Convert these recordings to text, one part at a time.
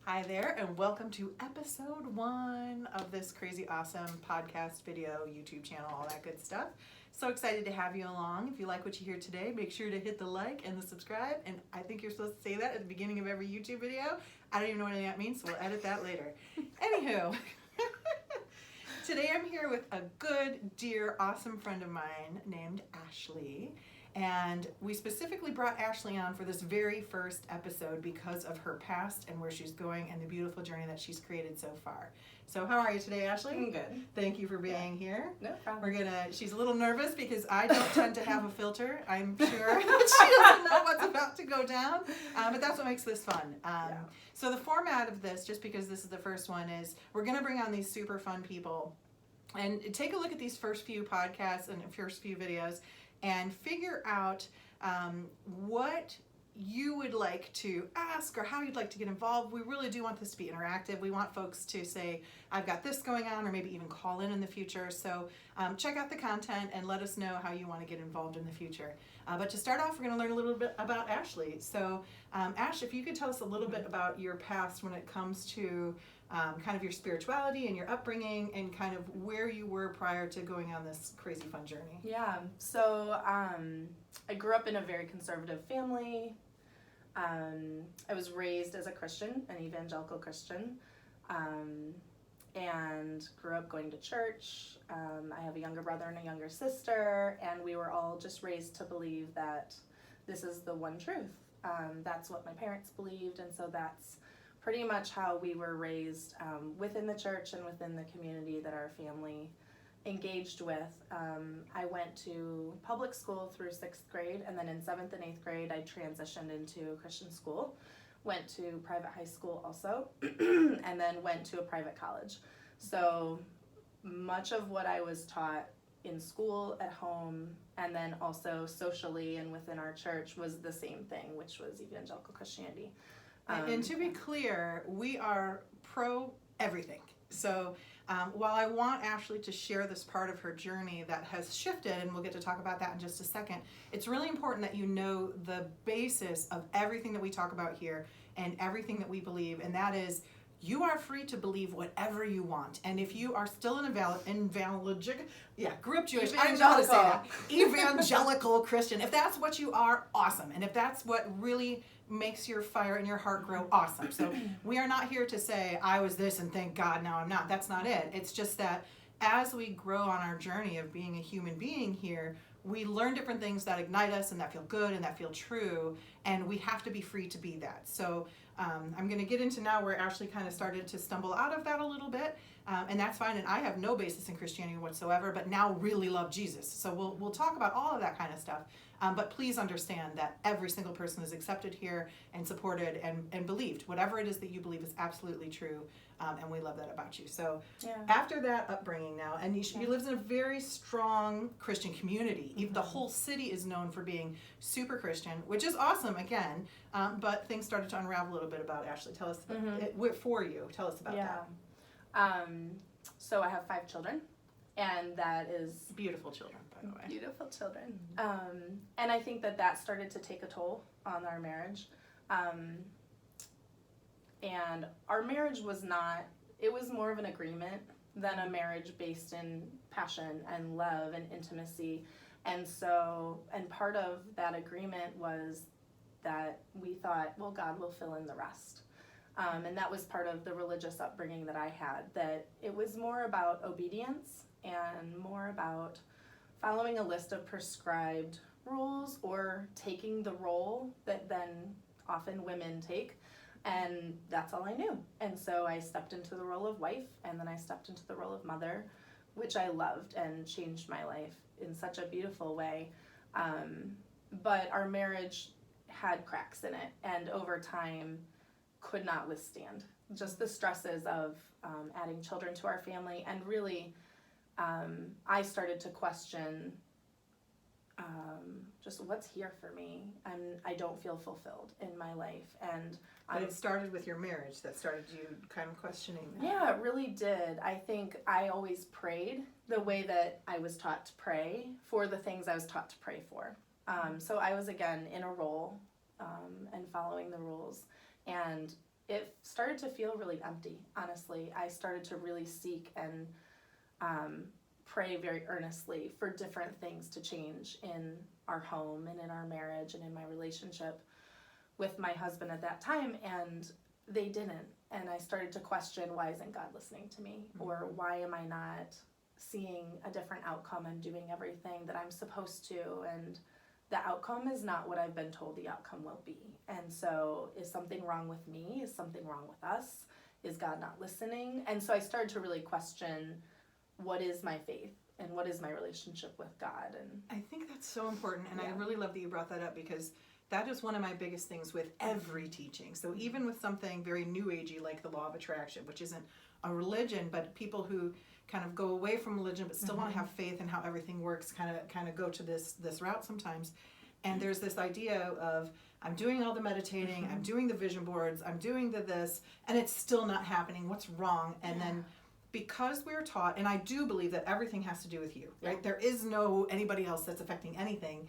Hi there, and welcome to episode 1 of this crazy awesome podcast, video, YouTube channel, all that good stuff. So excited to have you along. If you like what you hear today, make sure to hit the like and the subscribe. And I think you're supposed to say that at the beginning of every YouTube video. I don't even know what that means, so we'll edit that later. Anywho, today I'm here with a good, dear, awesome friend of mine named Ashley. And we specifically brought Ashley on for this very first episode because of her past and where she's going and the beautiful journey that she's created so far. So how are you today, Ashley? I'm good. Thank you for being here. No problem. She's a little nervous because I don't tend to have a filter. I'm sure that she doesn't know what's about to go down, but that's what makes this fun. So the format of this, just because this is the first one, is we're going to bring on these super fun people and take a look at these first few podcasts and first few videos and figure out what you would like to ask or how you'd like to get involved. We really do want this to be interactive. We want folks to say, I've got this going on, or maybe even call in the future. So check out the content and let us know how you want to get involved in the future. But to start off, we're going to learn a little bit about Ashley. So Ash, if you could tell us a little bit about your past when it comes to kind of your spirituality and your upbringing and kind of where you were prior to going on this crazy fun journey. Yeah, so I grew up in a very conservative family. I was raised as a Christian, an evangelical Christian, and grew up going to church. I have a younger brother and a younger sister, and we were all just raised to believe that this is the one truth. That's what my parents believed, and so that's pretty much how we were raised within the church and within the community that our family engaged with. I went to public school through 6th grade, and then in 7th and 8th grade I transitioned into a Christian school, went to private high school also, and then went to a private college. So much of what I was taught in school, at home, and then also socially and within our church was the same thing, which was evangelical Christianity. And to be clear, we are pro everything. So while I want Ashley to share this part of her journey that has shifted, and we'll get to talk about that in just a second, it's really important that you know the basis of everything that we talk about here and everything that we believe, and that is you are free to believe whatever you want. And if you are still an grew up Jewish, I don't know how to say that, evangelical Christian, if that's what you are, awesome. And if that's what really makes your fire and your heart grow, awesome. So we are not here to say, I was this and thank God now I'm not. That's not it. It's just that as we grow on our journey of being a human being here, we learn different things that ignite us and that feel good and that feel true, and we have to be free to be that. So I'm going to get into now where Ashley kind of started to stumble out of that a little bit, and that's fine. And I have no basis in Christianity whatsoever, but now really love Jesus. So we'll talk about all of that kind of stuff. But please understand that every single person is accepted here and supported and believed. Whatever it is that you believe is absolutely true, and we love that about you. So after that upbringing now, and you lived in a very strong Christian community. Even the whole city is known for being super Christian, which is awesome again, but things started to unravel a little bit about Ashley. Tell us, for you, tell us about that. So I have 5 children, and that is beautiful children, by the way. Beautiful children. And I think that started to take a toll on our marriage. And our marriage was it was more of an agreement than a marriage based in passion and love and intimacy. And part of that agreement was that we thought, well, God will fill in the rest. And that was part of the religious upbringing that I had, that it was more about obedience and more about following a list of prescribed rules or taking the role that then often women take, and that's all I knew. And so I stepped into the role of wife, and then I stepped into the role of mother, which I loved and changed my life in such a beautiful way. But our marriage had cracks in it, and over time could not withstand just the stresses of adding children to our family, and really I started to question just what's here for me, and I don't feel fulfilled in my life. But it started with your marriage. That started you kind of questioning that. Yeah, it really did. I think I always prayed the way that I was taught to pray for the things I was taught to pray for. So I was, again, in a role and following the rules. And it started to feel really empty, honestly. I started to really seek and pray very earnestly for different things to change in our home and in our marriage and in my relationship with my husband at that time, and they didn't. And I started to question, why isn't God listening to me? Or why am I not seeing a different outcome and doing everything that I'm supposed to? And the outcome is not what I've been told the outcome will be. And so is something wrong with me? Is something wrong with us? Is God not listening? And so I started to really question, what is my faith and what is my relationship with God? And I think that's so important, and Yeah. I really love that you brought that up, because that is one of my biggest things with every teaching. So even with something very new agey like the law of attraction, which isn't a religion, but people who kind of go away from religion but still want to have faith in how everything works kind of go to this route sometimes. And there's this idea of, I'm doing all the meditating, I'm doing the vision boards, I'm doing this, and it's still not happening. What's wrong? And then because we're taught, and I do believe that everything has to do with you, right? There is no anybody else that's affecting anything.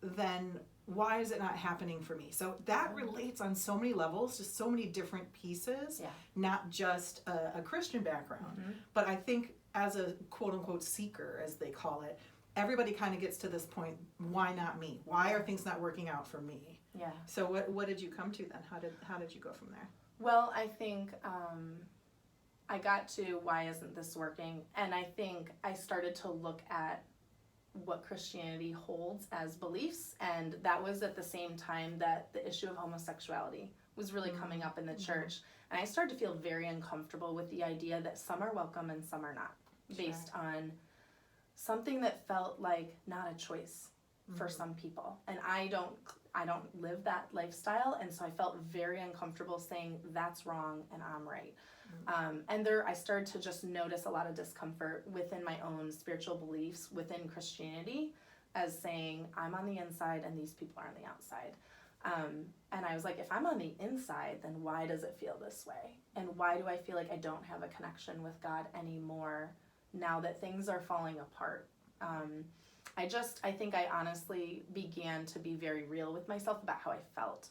Then why is it not happening for me? So that relates on so many levels, just so many different pieces, not just a Christian background. But I think as a quote unquote seeker, as they call it, everybody kind of gets to this point, why not me? Why are things not working out for me? Yeah. So what did you come to then? How did you go from there? Well, I think I got to, why isn't this working? And I think I started to look at what Christianity holds as beliefs, and that was at the same time that the issue of homosexuality was really coming up in the church. And I started to feel very uncomfortable with the idea that some are welcome and some are not, based on something that felt like not a choice for some people. And I don't live that lifestyle, and so I felt very uncomfortable saying that's wrong and I'm right. And I started to just notice a lot of discomfort within my own spiritual beliefs within Christianity, as saying I'm on the inside and these people are on the outside. And I was like, if I'm on the inside, then why does it feel this way? And why do I feel like I don't have a connection with God anymore now that things are falling apart? I think I honestly began to be very real with myself about how I felt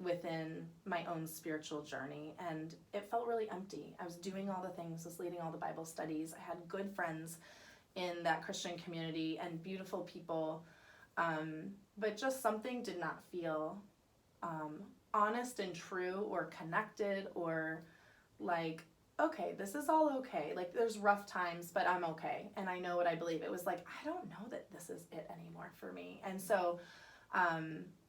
within my own spiritual journey, and it felt really empty. I was doing all the things, was leading all the Bible studies. I had good friends in that Christian community and beautiful people, but just something did not feel honest and true or connected, or like, okay, this is all okay. Like, there's rough times, but I'm okay, and I know what I believe. It was like, I don't know that this is it anymore for me. And so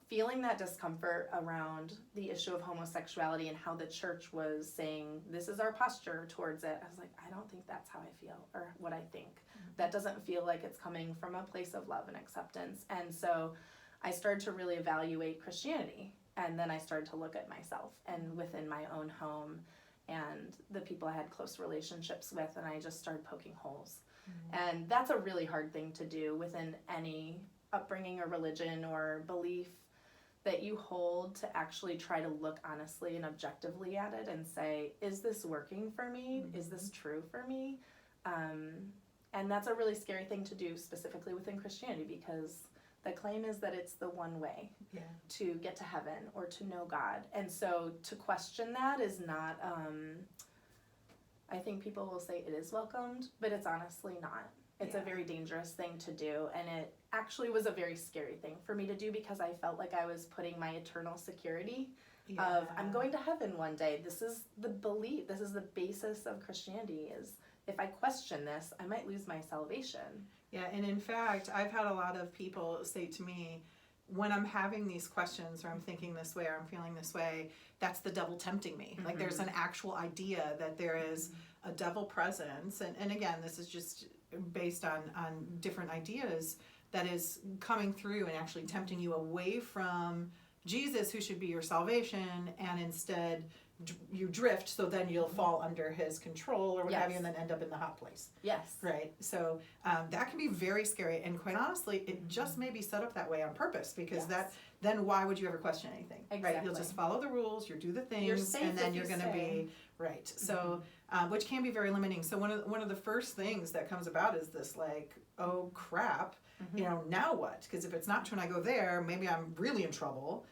feeling that discomfort around the issue of homosexuality and how the church was saying, this is our posture towards it, I was like, I don't think that's how I feel or what I think. That doesn't feel like it's coming from a place of love and acceptance. And so I started to really evaluate Christianity, and then I started to look at myself and within my own home and the people I had close relationships with, and I just started poking holes. And that's a really hard thing to do within any upbringing or religion or belief that you hold, to actually try to look honestly and objectively at it and say, is this working for me? Is this true for me? And that's a really scary thing to do, specifically within Christianity, because the claim is that it's the one way to get to heaven or to know God. And so to question that is not, I think people will say it is welcomed, but it's honestly not. It's a very dangerous thing to do, and it actually was a very scary thing for me to do, because I felt like I was putting my eternal security of, I'm going to heaven one day. This is the belief, this is the basis of Christianity, is if I question this, I might lose my salvation. Yeah, and in fact, I've had a lot of people say to me, when I'm having these questions, or I'm thinking this way, or I'm feeling this way, that's the devil tempting me. Like, there's an actual idea that there is a devil presence, and again, this is just based on different ideas, that is coming through and actually tempting you away from Jesus, who should be your salvation, and instead you drift, so then you'll fall under his control or what have you, and then end up in the hot place. Yes. Right. So that can be very scary, and quite honestly, it just may be set up that way on purpose, because then why would you ever question anything? Right? You'll Exactly. just follow the rules, you do the things, You're safe and then if you're you going to stay. be right. So, which can be very limiting. So one of the first things that comes about is this like, oh crap, you know, now what? Because if it's not true and I go there, maybe I'm really in trouble.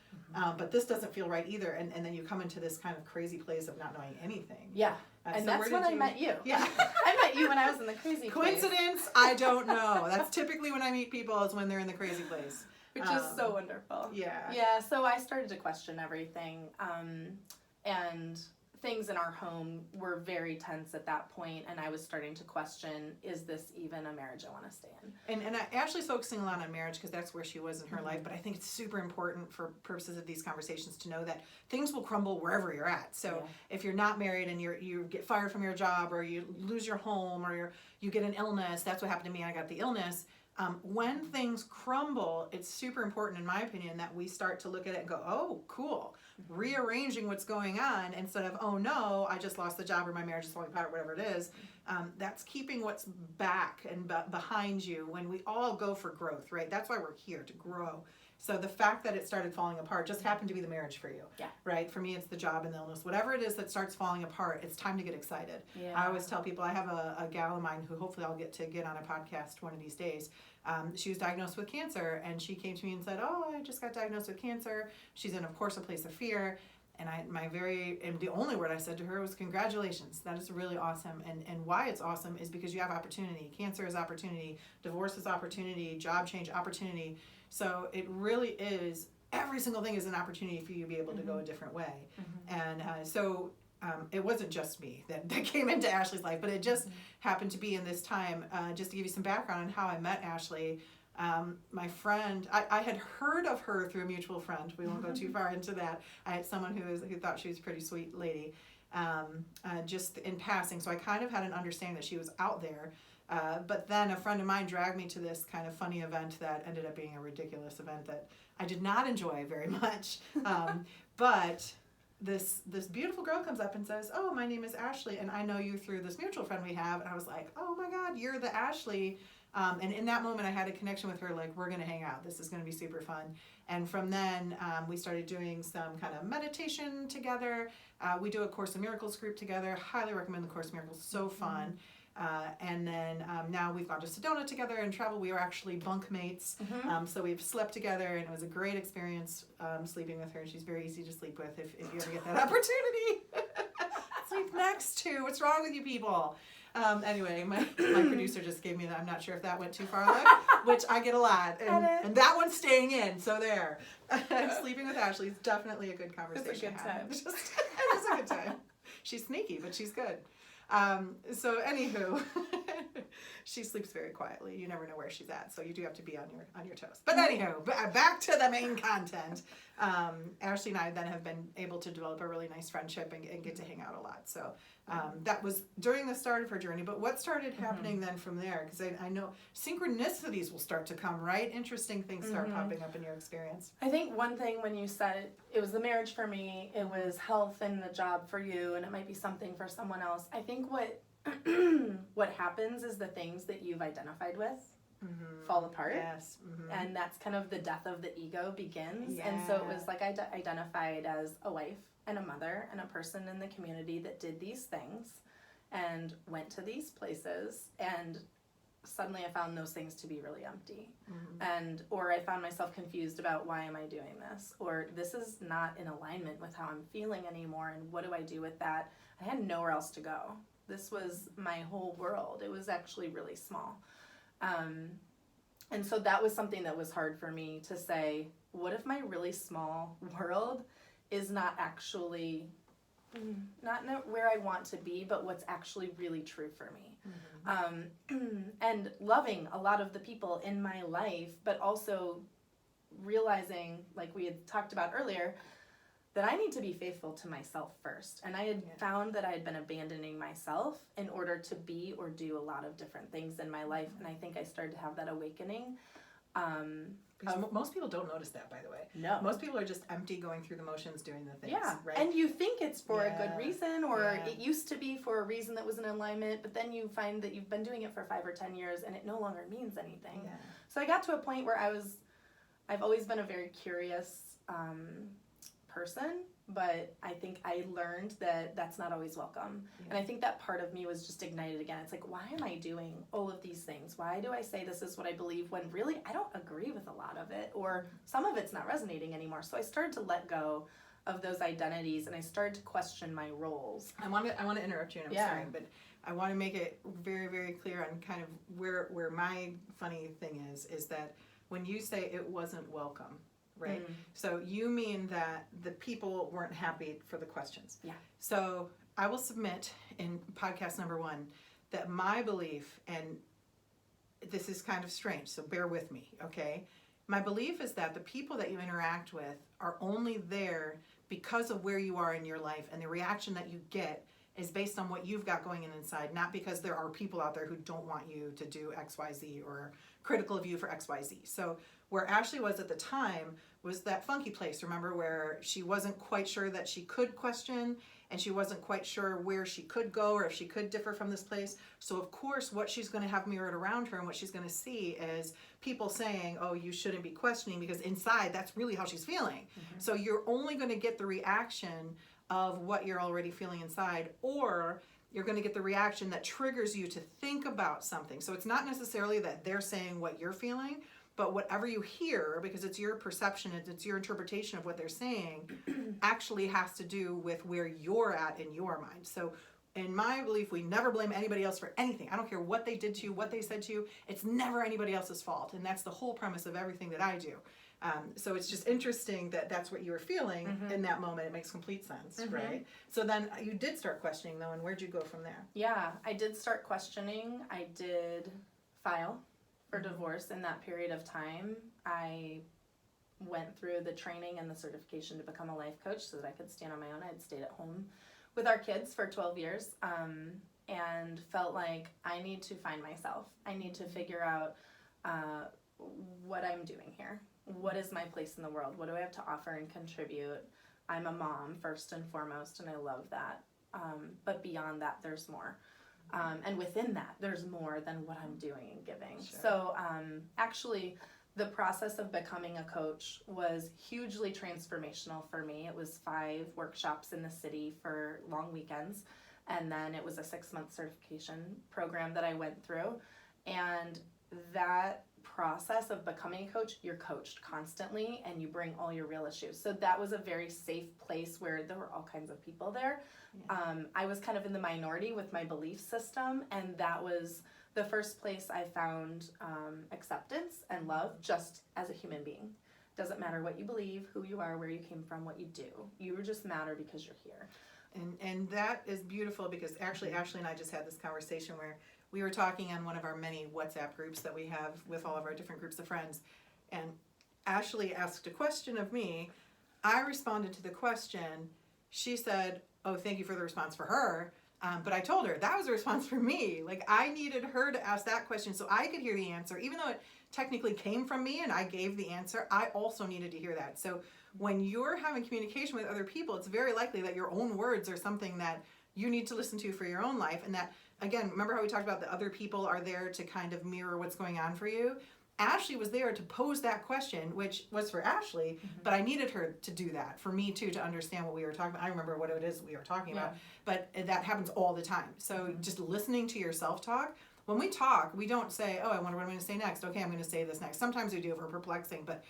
But this doesn't feel right either, and then you come into this kind of crazy place of not knowing anything. Yeah. And so that's where when did I met you. Yeah. I met you when I was in the crazy place. Coincidence? I don't know. That's typically when I meet people is when they're in the crazy place. Which is so wonderful. Yeah. Yeah, so I started to question everything. And things in our home were very tense at that point, and I was starting to question, is this even a marriage I want to stay in? And Ashley's focusing a lot on marriage because that's where she was in her life, but I think it's super important for purposes of these conversations to know that things will crumble wherever you're at. So if you're not married and you get fired from your job, or you lose your home, or you get an illness, that's what happened to me. I got the illness. When things crumble, it's super important, in my opinion, that we start to look at it and go, oh, cool. Rearranging what's going on instead of, oh no, I just lost the job or my marriage is falling apart, whatever it is. That's keeping what's back and behind you when we all go for growth, right? That's why we're here, to grow. So the fact that it started falling apart just happened to be the marriage for you, right? For me, it's the job and the illness. Whatever it is that starts falling apart, it's time to get excited. Yeah. I always tell people, I have a gal of mine who hopefully I'll get on a podcast one of these days. She was diagnosed with cancer, and she came to me and said, oh, I just got diagnosed with cancer. She's in, of course, a place of fear. And the only word I said to her was, congratulations. That is really awesome. And why it's awesome is because you have opportunity. Cancer is opportunity. Divorce is opportunity. Job change, opportunity. So it really is, every single thing is an opportunity for you to be able to go a different way. And so it wasn't just me that came into Ashley's life, but it just happened to be in this time. Just to give you some background on how I met Ashley, my friend, I had heard of her through a mutual friend. We won't go too far into that. I had someone who thought she was a pretty sweet lady, just in passing. So I kind of had an understanding that she was out there. But then a friend of mine dragged me to this kind of funny event that ended up being a ridiculous event that I did not enjoy very much. But this beautiful girl comes up and says, oh, my name is Ashley, and I know you through this mutual friend we have. And I was like, oh my God, you're the Ashley. And in that moment, I had a connection with her, like, we're going to hang out. This is going to be super fun. And from then, we started doing some kind of meditation together. We do a Course in Miracles group together. Highly recommend the Course in Miracles. So fun. And then now we've gone to Sedona together and travel. We are actually bunk mates. So we've slept together, and it was a great experience sleeping with her. She's very easy to sleep with if you ever get that opportunity. Sleep next to. What's wrong with you people? Anyway, my producer just gave me that. I'm not sure if that went too far left, which I get a lot. And that one's staying in, so there. Sleeping with Ashley is definitely a good conversation. It's a good time. It's a good time. She's sneaky, but she's good. So anywho, she sleeps very quietly. You never know where she's at, so you do have to be on your toes. But anywho, back to the main content. Ashley and I then have been able to develop a really nice friendship and get to hang out a lot. So that was during the start of her journey. But what started happening then from there? Because I know synchronicities will start to come, right? Interesting things start popping up in your experience. I think one thing when you said it was the marriage for me, it was health and the job for you, and it might be something for someone else. I think what happens is the things that you've identified with fall apart. Yes. And that's kind of the death of the ego begins. And so it was like I identified as a wife and a mother and a person in the community that did these things and went to these places, and suddenly I found those things to be really empty. Or I found myself confused about, why am I doing this? Or this is not in alignment with how I'm feeling anymore, and what do I do with that? I had nowhere else to go. This was my whole world. It was actually really small. And so that was something that was hard for me to say, what if my really small world is not actually, not where I want to be, but what's actually really true for me? And loving a lot of the people in my life, but also realizing, like we had talked about earlier, that I need to be faithful to myself first. And I had found that I had been abandoning myself in order to be or do a lot of different things in my life. And I think I started to have that awakening. Because most people don't notice that, by the way. No. Most people are just empty, going through the motions, doing the things. Yeah, right? and you think it's for a good Yeah. reason, or Yeah. it used to be for a reason that was in alignment, but then you find that you've been doing it for 5 or 10 years and it no longer means anything. Yeah. So I got to a point where I I've always been a very curious person, but I think I learned that that's not always welcome. Yeah. And I think that part of me was just ignited again. It's like, why am I doing all of these things? Why do I say this is what I believe when really I don't agree with a lot of it, or some of it's not resonating anymore? So I started to let go of those identities, and I started to question my roles. I want to interrupt you, and I'm Yeah. sorry, but I want to make it very, very clear on kind of where my funny thing is that when you say it wasn't welcome, right? So you mean that the people weren't happy for the questions. Yeah. So I will submit in podcast number 1 that my belief, and this is kind of strange, so bear with me, okay? My belief is that the people that you interact with are only there because of where you are in your life, and the reaction that you get is based on what you've got going on inside, not because there are people out there who don't want you to do XYZ or critical of you for XYZ. So where Ashley was at the time was that funky place, remember, where she wasn't quite sure that she could question, and she wasn't quite sure where she could go or if she could differ from this place. So of course what she's going to have mirrored around her and what she's going to see is people saying, oh, you shouldn't be questioning, because inside that's really how she's feeling. So you're only going to get the reaction of what you're already feeling inside, or you're going to get the reaction that triggers you to think about something. So it's not necessarily that they're saying what you're feeling, but whatever you hear, because it's your perception, it's your interpretation of what they're saying, actually has to do with where you're at in your mind. So in my belief, we never blame anybody else for anything. I don't care what they did to you, what they said to you. It's never anybody else's fault. And that's the whole premise of everything that I do. So it's just interesting that that's what you were feeling in that moment. It makes complete sense, right? So then you did start questioning, though, and where'd you go from there? Yeah, I did start questioning. I did file for divorce in that period of time. I went through the training and the certification to become a life coach so that I could stand on my own. I had stayed at home with our kids for 12 years and felt like I need to find myself. I need to figure out what I'm doing here. What is my place in the world? What do I have to offer and contribute? I'm a mom first and foremost, and I love that. But beyond that, there's more. And within that, there's more than what I'm doing and giving. Sure. So actually, the process of becoming a coach was hugely transformational for me. It was 5 workshops in the city for long weekends, and then it was a 6-month certification program that I went through. And that process of becoming a coach, you're coached constantly and you bring all your real issues. So that was a very safe place where there were all kinds of people there. Yeah. I was kind of in the minority with my belief system, and that was the first place I found acceptance and love just as a human being. Doesn't matter what you believe, who you are, where you came from, what you do. You just matter because you're here. And that is beautiful, because actually Ashley and I just had this conversation where we were talking on one of our many WhatsApp groups that we have with all of our different groups of friends. And Ashley asked a question of me. I responded to the question. She said, oh, thank you for the response for her. But I told her that was a response for me. Like, I needed her to ask that question so I could hear the answer. Even though it technically came from me and I gave the answer, I also needed to hear that. So when you're having communication with other people, it's very likely that your own words are something that you need to listen to for your own life. And that, again, remember how we talked about the other people are there to kind of mirror what's going on for you? Ashley was there to pose that question, which was for Ashley, but I needed her to do that for me too, to understand what we were talking about. I remember what it is we were talking about, but that happens all the time. So just listening to your self-talk. When we talk, we don't say, oh, I wonder what I'm going to say next. Okay, I'm going to say this next. Sometimes we do if we're perplexing, but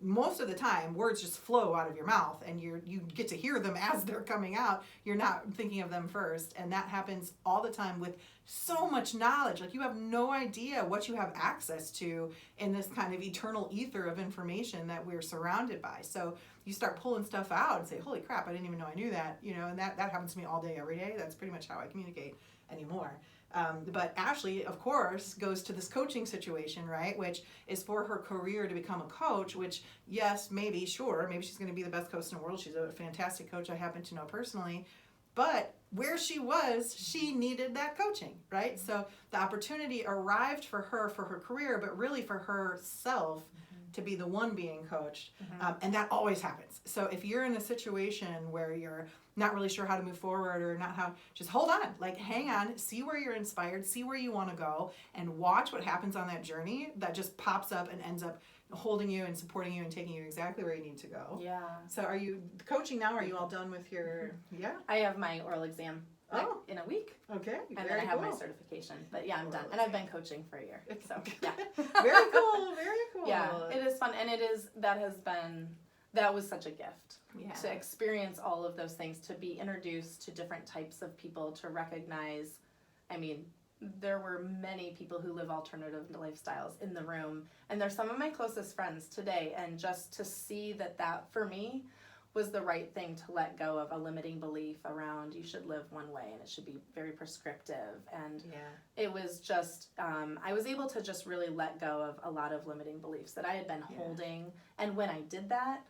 most of the time, words just flow out of your mouth, and you get to hear them as they're coming out. You're not thinking of them first, and that happens all the time with so much knowledge. Like, you have no idea what you have access to in this kind of eternal ether of information that we're surrounded by. So you start pulling stuff out and say, holy crap, I didn't even know I knew that, and that happens to me all day, every day. That's pretty much how I communicate anymore. But Ashley, of course, goes to this coaching situation, right, which is for her career to become a coach, which, yes, maybe, sure, maybe she's going to be the best coach in the world. She's a fantastic coach I happen to know personally. But where she was, she needed that coaching, right? So the opportunity arrived for her career, but really for herself to be the one being coached. And that always happens. So if you're in a situation where you're not really sure how to move forward or not how, just hold on, like hang on, see where you're inspired, see where you want to go, and watch what happens on that journey that just pops up and ends up holding you and supporting you and taking you exactly where you need to go. Yeah. So are you coaching now? Are you all done with your, yeah? I have my oral exam in a week, Okay. and then I have my certification. But yeah, I'm done. And I've been coaching for a year. So yeah. Very cool. Very cool. Yeah, it is fun, and that was such a gift. Yeah. To experience all of those things, to be introduced to different types of people, to recognize, I mean, there were many people who live alternative lifestyles in the room, and they're some of my closest friends today, and just to see that for me was the right thing to let go of a limiting belief around you should live one way and it should be very prescriptive, and it was just I was able to just really let go of a lot of limiting beliefs that I had been holding, and when I did that,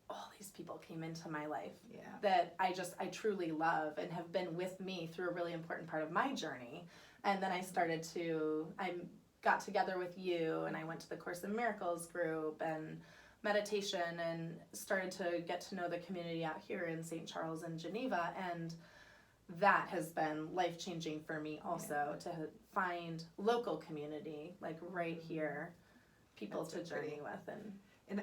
all these people came into my life that I truly love and have been with me through a really important part of my journey. And then I got together with you, and I went to the Course in Miracles group and meditation, and started to get to know the community out here in St. Charles and Geneva, and that has been life-changing for me also, to find local community, like right here, people to journey with.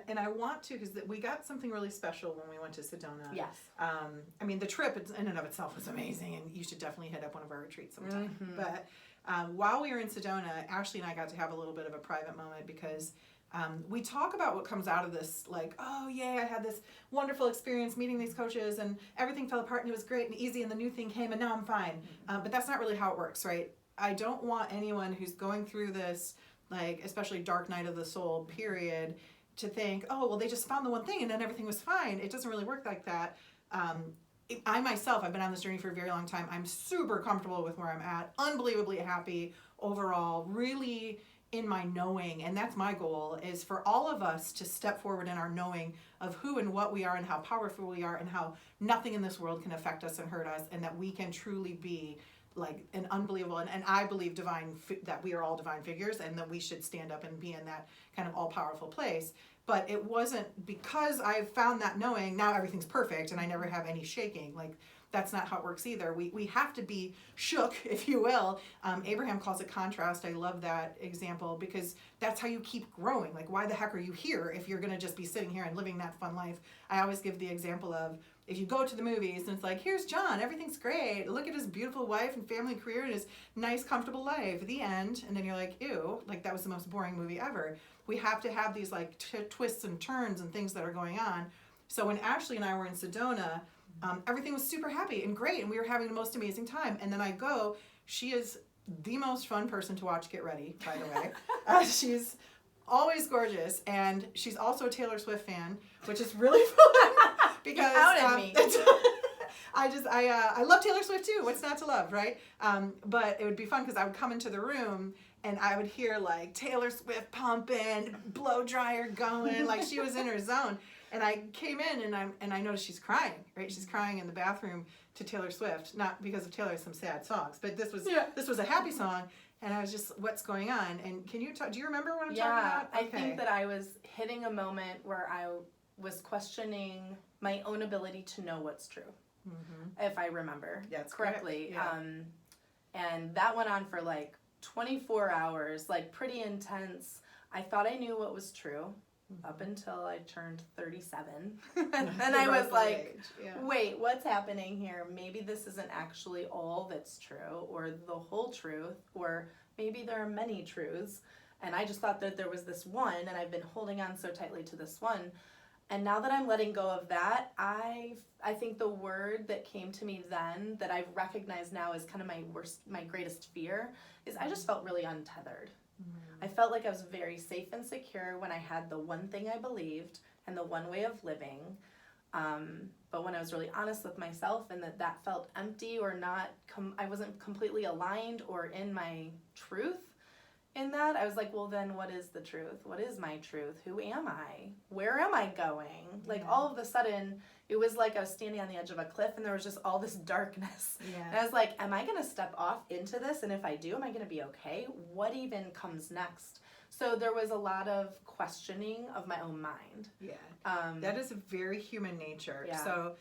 And I want to, because we got something really special when we went to Sedona. Yes. I mean, the trip in and of itself was amazing, and you should definitely hit up one of our retreats sometime. Mm-hmm. But while we were in Sedona, Ashley and I got to have a little bit of a private moment, because we talk about what comes out of this, like, oh, yay, I had this wonderful experience meeting these coaches, and everything fell apart, and it was great and easy, and the new thing came, and now I'm fine. But that's not really how it works, right? I don't want anyone who's going through this, like, especially dark night of the soul period, to think, oh, well, they just found the one thing and then everything was fine. It doesn't really work like that. I myself, I've been on this journey for a very long time. I'm super comfortable with where I'm at, unbelievably happy overall, really in my knowing. And that's my goal, is for all of us to step forward in our knowing of who and what we are and how powerful we are and how nothing in this world can affect us and hurt us, and that we can truly be like an unbelievable, and I believe that we are all divine figures, and that we should stand up and be in that kind of all-powerful place. But it wasn't because I found that knowing, now everything's perfect and I never have any shaking. Like, that's not how it works either. We have to be shook, if you will. Abraham calls it contrast. I love that example, because that's how you keep growing. Like, why the heck are you here if you're going to just be sitting here and living that fun life? I always give the example of, if you go to the movies and it's like, here's John, everything's great. Look at his beautiful wife and family and career and his nice, comfortable life. The end. And then you're like, ew, like that was the most boring movie ever. We have to have these like twists and turns and things that are going on. So when Ashley and I were in Sedona, everything was super happy and great, and we were having the most amazing time. And then I go, she is the most fun person to watch get ready, by the way. She's always gorgeous, and she's also a Taylor Swift fan, which is really fun. Because you outed me. I love Taylor Swift too. What's not to love, right? But it would be fun because I would come into the room and I would hear like Taylor Swift pumping, blow dryer going, like she was in her zone. And I came in and I noticed she's crying, right? She's crying in the bathroom to Taylor Swift, not because of Taylor, some sad songs, but this was a happy song. And I was just, what's going on? And can you do you remember what I'm talking about? I think that I was hitting a moment where I was questioning my own ability to know what's true, if I remember correctly. Yeah. And that went on for like 24 hours, like pretty intense. I thought I knew what was true up until I turned 37. And I was like, wait, what's happening here? Maybe this isn't actually all that's true, or the whole truth, or maybe there are many truths. And I just thought that there was this one, and I've been holding on so tightly to this one. And now that I'm letting go of that, I think the word that came to me then, that I've recognized now as kind of my greatest fear, is I just felt really untethered. I felt like I was very safe and secure when I had the one thing I believed and the one way of living. But when I was really honest with myself, and that felt empty or not, I wasn't completely aligned or in my truth in that, I was like, well, then what is the truth? What is my truth? Who am I? Where am I going? Like all of a sudden, it was like I was standing on the edge of a cliff and there was just all this darkness. And I was like, am I going to step off into this? And if I do, am I going to be okay? What even comes next? So there was a lot of questioning of my own mind. Yeah. Um, That is a very human nature. Yeah. So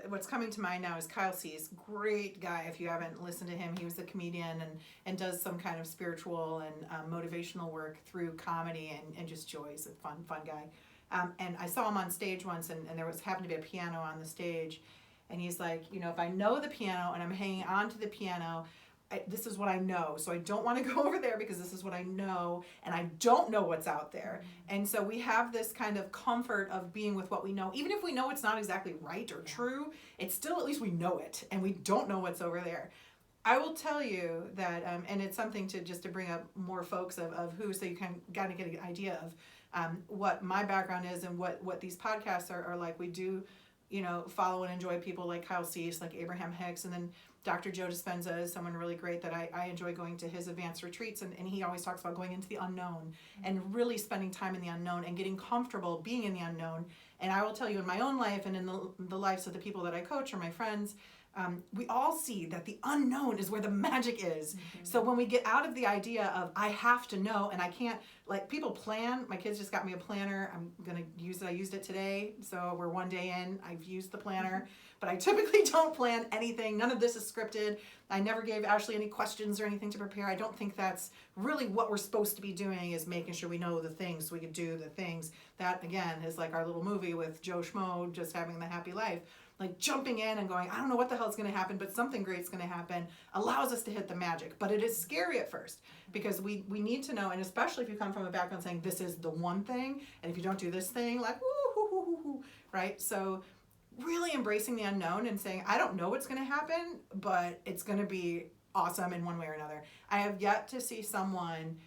what's coming to mind now is Kyle Cease, great guy. If you haven't listened to him, he was a comedian and does some kind of spiritual and motivational work through comedy and just joy. He's a fun guy. And I saw him on stage once, and there happened to be a piano on the stage, and he's like, if I know the piano and I'm hanging on to the piano, this is what I know. So I don't want to go over there because this is what I know, and I don't know what's out there. And so we have this kind of comfort of being with what we know. Even if we know it's not exactly right or true, it's still, at least we know it, and we don't know what's over there. I will tell you that, and it's something to bring up more folks of who, so you can kind of get an idea of what my background is and what these podcasts are like. We do, follow and enjoy people like Kyle Cease, like Abraham Hicks, and then Dr. Joe Dispenza is someone really great that I enjoy going to his advanced retreats, and he always talks about going into the unknown and really spending time in the unknown and getting comfortable being in the unknown. And I will tell you, in my own life and in the lives of the people that I coach or my friends, we all see that the unknown is where the magic is. Mm-hmm. So when we get out of the idea of I have to know and I can't, like people plan, my kids just got me a planner. I'm going to use it. I used it today. So we're one day in. I've used the planner, but I typically don't plan anything. None of this is scripted. I never gave Ashley any questions or anything to prepare. I don't think that's really what we're supposed to be doing, is making sure we know the things so we can do the things. That, again, is like our little movie with Joe Schmo just having the happy life. Like jumping in and going, I don't know what the hell's going to happen, but something great's going to happen, allows us to hit the magic. But it is scary at first because we need to know, and especially if you come from a background saying this is the one thing, and if you don't do this thing, like, woo, hoo, hoo, hoo, hoo, right? So really embracing the unknown and saying, I don't know what's going to happen, but it's going to be awesome in one way or another. I have yet to see someone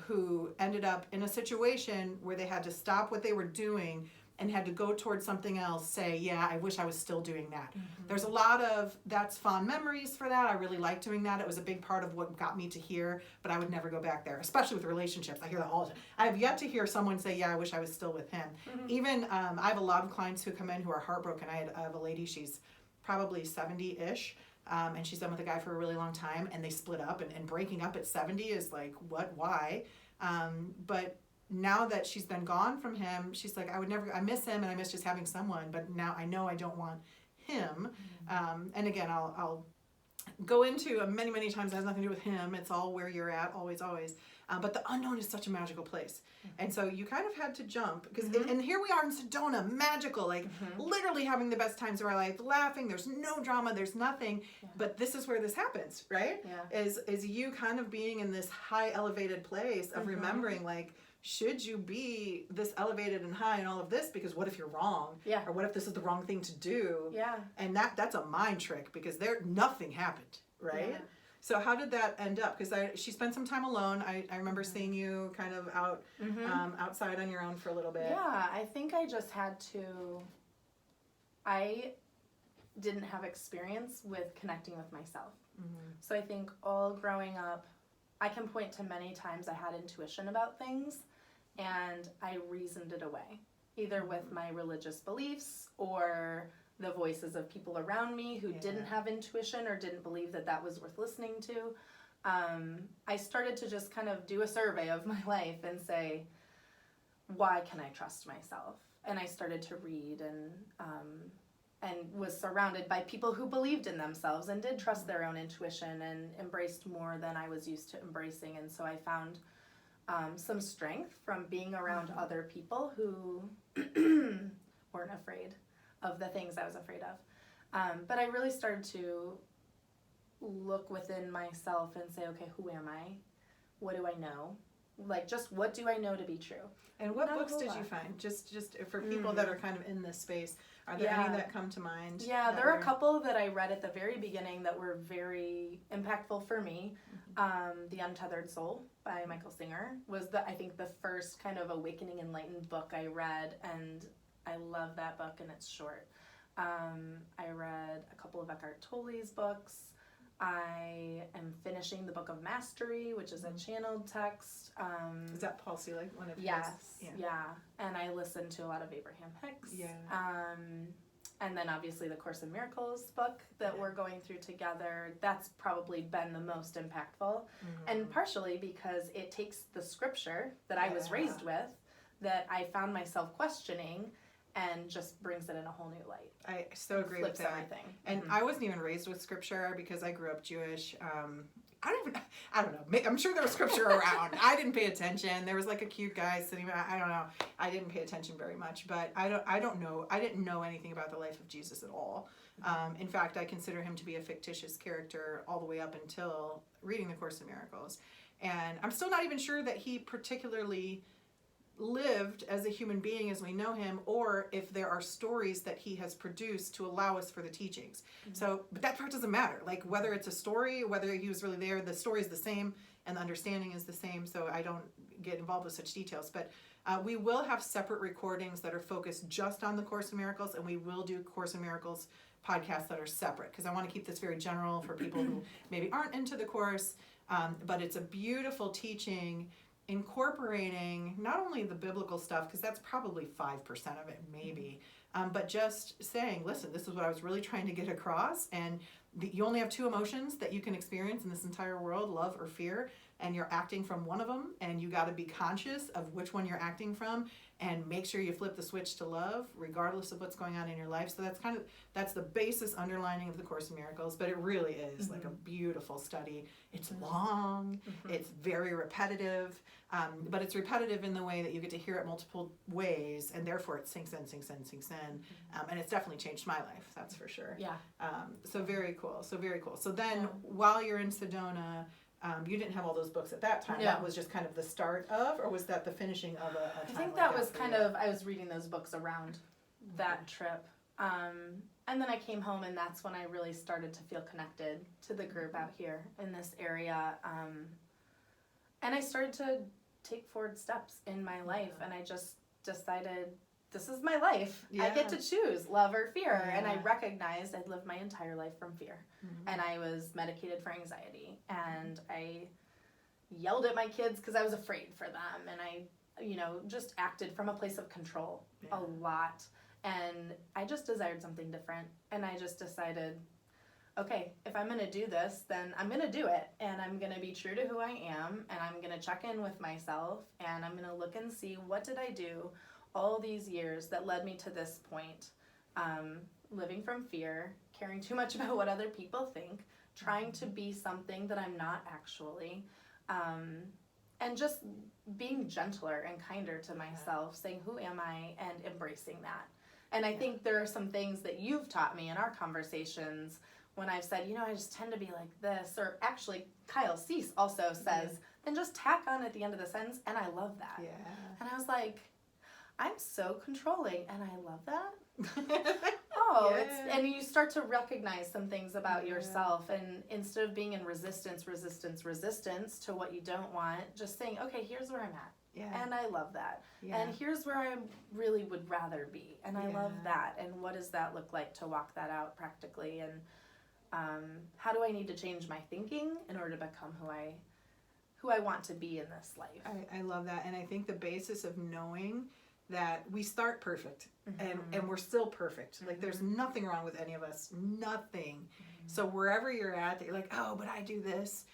who ended up in a situation where they had to stop what they were doing and had to go towards something else, say, yeah, I wish I was still doing that. Mm-hmm. There's a lot of, that's fond memories for that. I really like doing that. It was a big part of what got me to here, but I would never go back there, especially with relationships. I hear that all the time. I have yet to hear someone say, yeah, I wish I was still with him. Mm-hmm. Even, I have a lot of clients who come in who are heartbroken. I have a lady, she's probably 70-ish, and she's been with a guy for a really long time, and they split up, and breaking up at 70 is like, what, why? But now that she's been gone from him, she's like, I miss him and I miss just having someone, but now I know I don't want him. Mm-hmm. And again, I'll go into many, many times, it has nothing to do with him. It's all where you're at, always, always. But the unknown is such a magical place. Mm-hmm. And so you kind of had to jump because, mm-hmm. and here we are in Sedona, magical, like mm-hmm. literally having the best times of our life, laughing. There's no drama, there's nothing, but this is where this happens, right? Yeah. Is you kind of being in this high elevated place of mm-hmm. remembering, like, should you be this elevated and high and all of this? Because what if you're wrong? Yeah. Or what if this is the wrong thing to do? Yeah. And that's a mind trick because nothing happened, right? Yeah. So how did that end up? Because she spent some time alone. I remember mm-hmm. seeing you kind of out mm-hmm. Outside on your own for a little bit. Yeah, I think I just had to. I didn't have experience with connecting with myself. Mm-hmm. So I think all growing up, I can point to many times I had intuition about things and I reasoned it away, either with my religious beliefs or the voices of people around me who didn't have intuition or didn't believe that was worth listening to. I started to just kind of do a survey of my life and say, why can I trust myself? And I started to read and was surrounded by people who believed in themselves and did trust their own intuition and embraced more than I was used to embracing. And so I found some strength from being around mm-hmm. other people who weren't afraid of the things I was afraid of. But I really started to look within myself and say, okay, who am I? What do I know? Like, just what do I know to be true? And what books did you find? Just for people mm-hmm. that are kind of in this space, are there any that come to mind? Yeah, there are a couple that I read at the very beginning that were very impactful for me. Mm-hmm. The Untethered Soul by Michael Singer was I think the first kind of awakening, enlightened book I read, and I love that book, and it's short. I read a couple of Eckhart Tolle's books. I am finishing the Book of Mastery, which is a channeled text. Is that Paul Selig, one of his? Yes, yeah. And I listen to a lot of Abraham Hicks. Yeah. And then obviously the Course in Miracles book that we're going through together, that's probably been the most impactful. And partially because it takes the scripture that I was raised with, that I found myself questioning, and just brings it in a whole new light. I so agree with Flips that. everything. And I wasn't even raised with scripture because I grew up Jewish. I don't know. I'm sure there was scripture around. I didn't pay attention. There was like a cute guy sitting. I don't know. I didn't pay attention very much, but I don't know. I didn't know anything about the life of Jesus at all. In fact, I consider him to be a fictitious character all the way up until reading the Course in Miracles, and I'm still not even sure that he particularly lived as a human being as we know him, or if there are stories that he has produced to allow us for the teachings. So, but that part doesn't matter. Like whether it's a story, whether he was really there, the story is the same and the understanding is the same. So I don't get involved with such details, but we will have separate recordings that are focused just on the Course in Miracles, and we will do Course in Miracles podcasts that are separate, because I want to keep this very general for people who maybe aren't into the Course, but it's a beautiful teaching incorporating not only the biblical stuff, because that's probably 5% of it maybe, but just saying, listen, this is what I was really trying to get across, and you only have two emotions that you can experience in this entire world, love or fear, and you're acting from one of them, and you got to be conscious of which one you're acting from and make sure you flip the switch to love regardless of what's going on in your life. So that's the basis underlining of the Course in Miracles, but it really is like a beautiful study. It's long, it's very repetitive, but it's repetitive in the way that you get to hear it multiple ways, and therefore it sinks in, and it's definitely changed my life, that's for sure. Yeah. So very cool. So then while you're in Sedona, you didn't have all those books at that time. No. That was just kind of the start of, or was that the finishing of a I time think like that was for kind you? of, I was reading those books around that trip. And then I came home, and that's when I really started to feel connected to the group out here in this area. And I started to take forward steps in my life, and I just decided, this is my life. I get to choose love or fear. And I recognized I'd lived my entire life from fear. And I was medicated for anxiety. And I yelled at my kids because I was afraid for them. And I, just acted from a place of control a lot. And I just desired something different. And I just decided, okay, if I'm going to do this, then I'm going to do it. And I'm going to be true to who I am. And I'm going to check in with myself. And I'm going to look and see, what did I do all these years that led me to this point? Living from fear, caring too much about what other people think, trying to be something that I'm not actually, and just being gentler and kinder to myself, saying, who am I, and embracing that. And I think there are some things that you've taught me in our conversations when I've said, I just tend to be like this, or actually Kyle Cease also says, then just tack on at the end of the sentence, and I love that. Yeah. And I was like, I'm so controlling, and I love that. And you start to recognize some things about yourself, and instead of being in resistance to what you don't want, just saying, okay, here's where I'm at. Yeah. And I love that. Yeah. And here's where I really would rather be. And I love that. And what does that look like to walk that out practically? And how do I need to change my thinking in order to become who I want to be in this life? I love that. And I think the basis of knowing that we start perfect and we're still perfect. Like there's nothing wrong with any of us. Nothing. So wherever you're at, that you're like, oh, but I do this.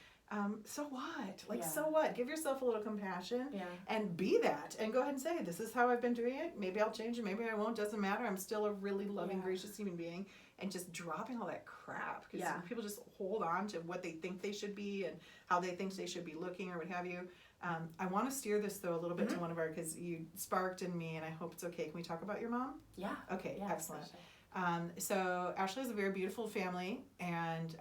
So what? So what? Give yourself a little compassion and be that, and go ahead and say, this is how I've been doing it. Maybe I'll change it. Maybe I won't. Doesn't matter. I'm still a really loving, gracious human being, and just dropping all that crap. Because people just hold on to what they think they should be and how they think they should be looking or what have you. I want to steer this though a little bit to one of our, because you sparked in me, and I hope it's okay. Can we talk about your mom? Yeah. Okay. Yeah, excellent. So Ashley is a very beautiful family, and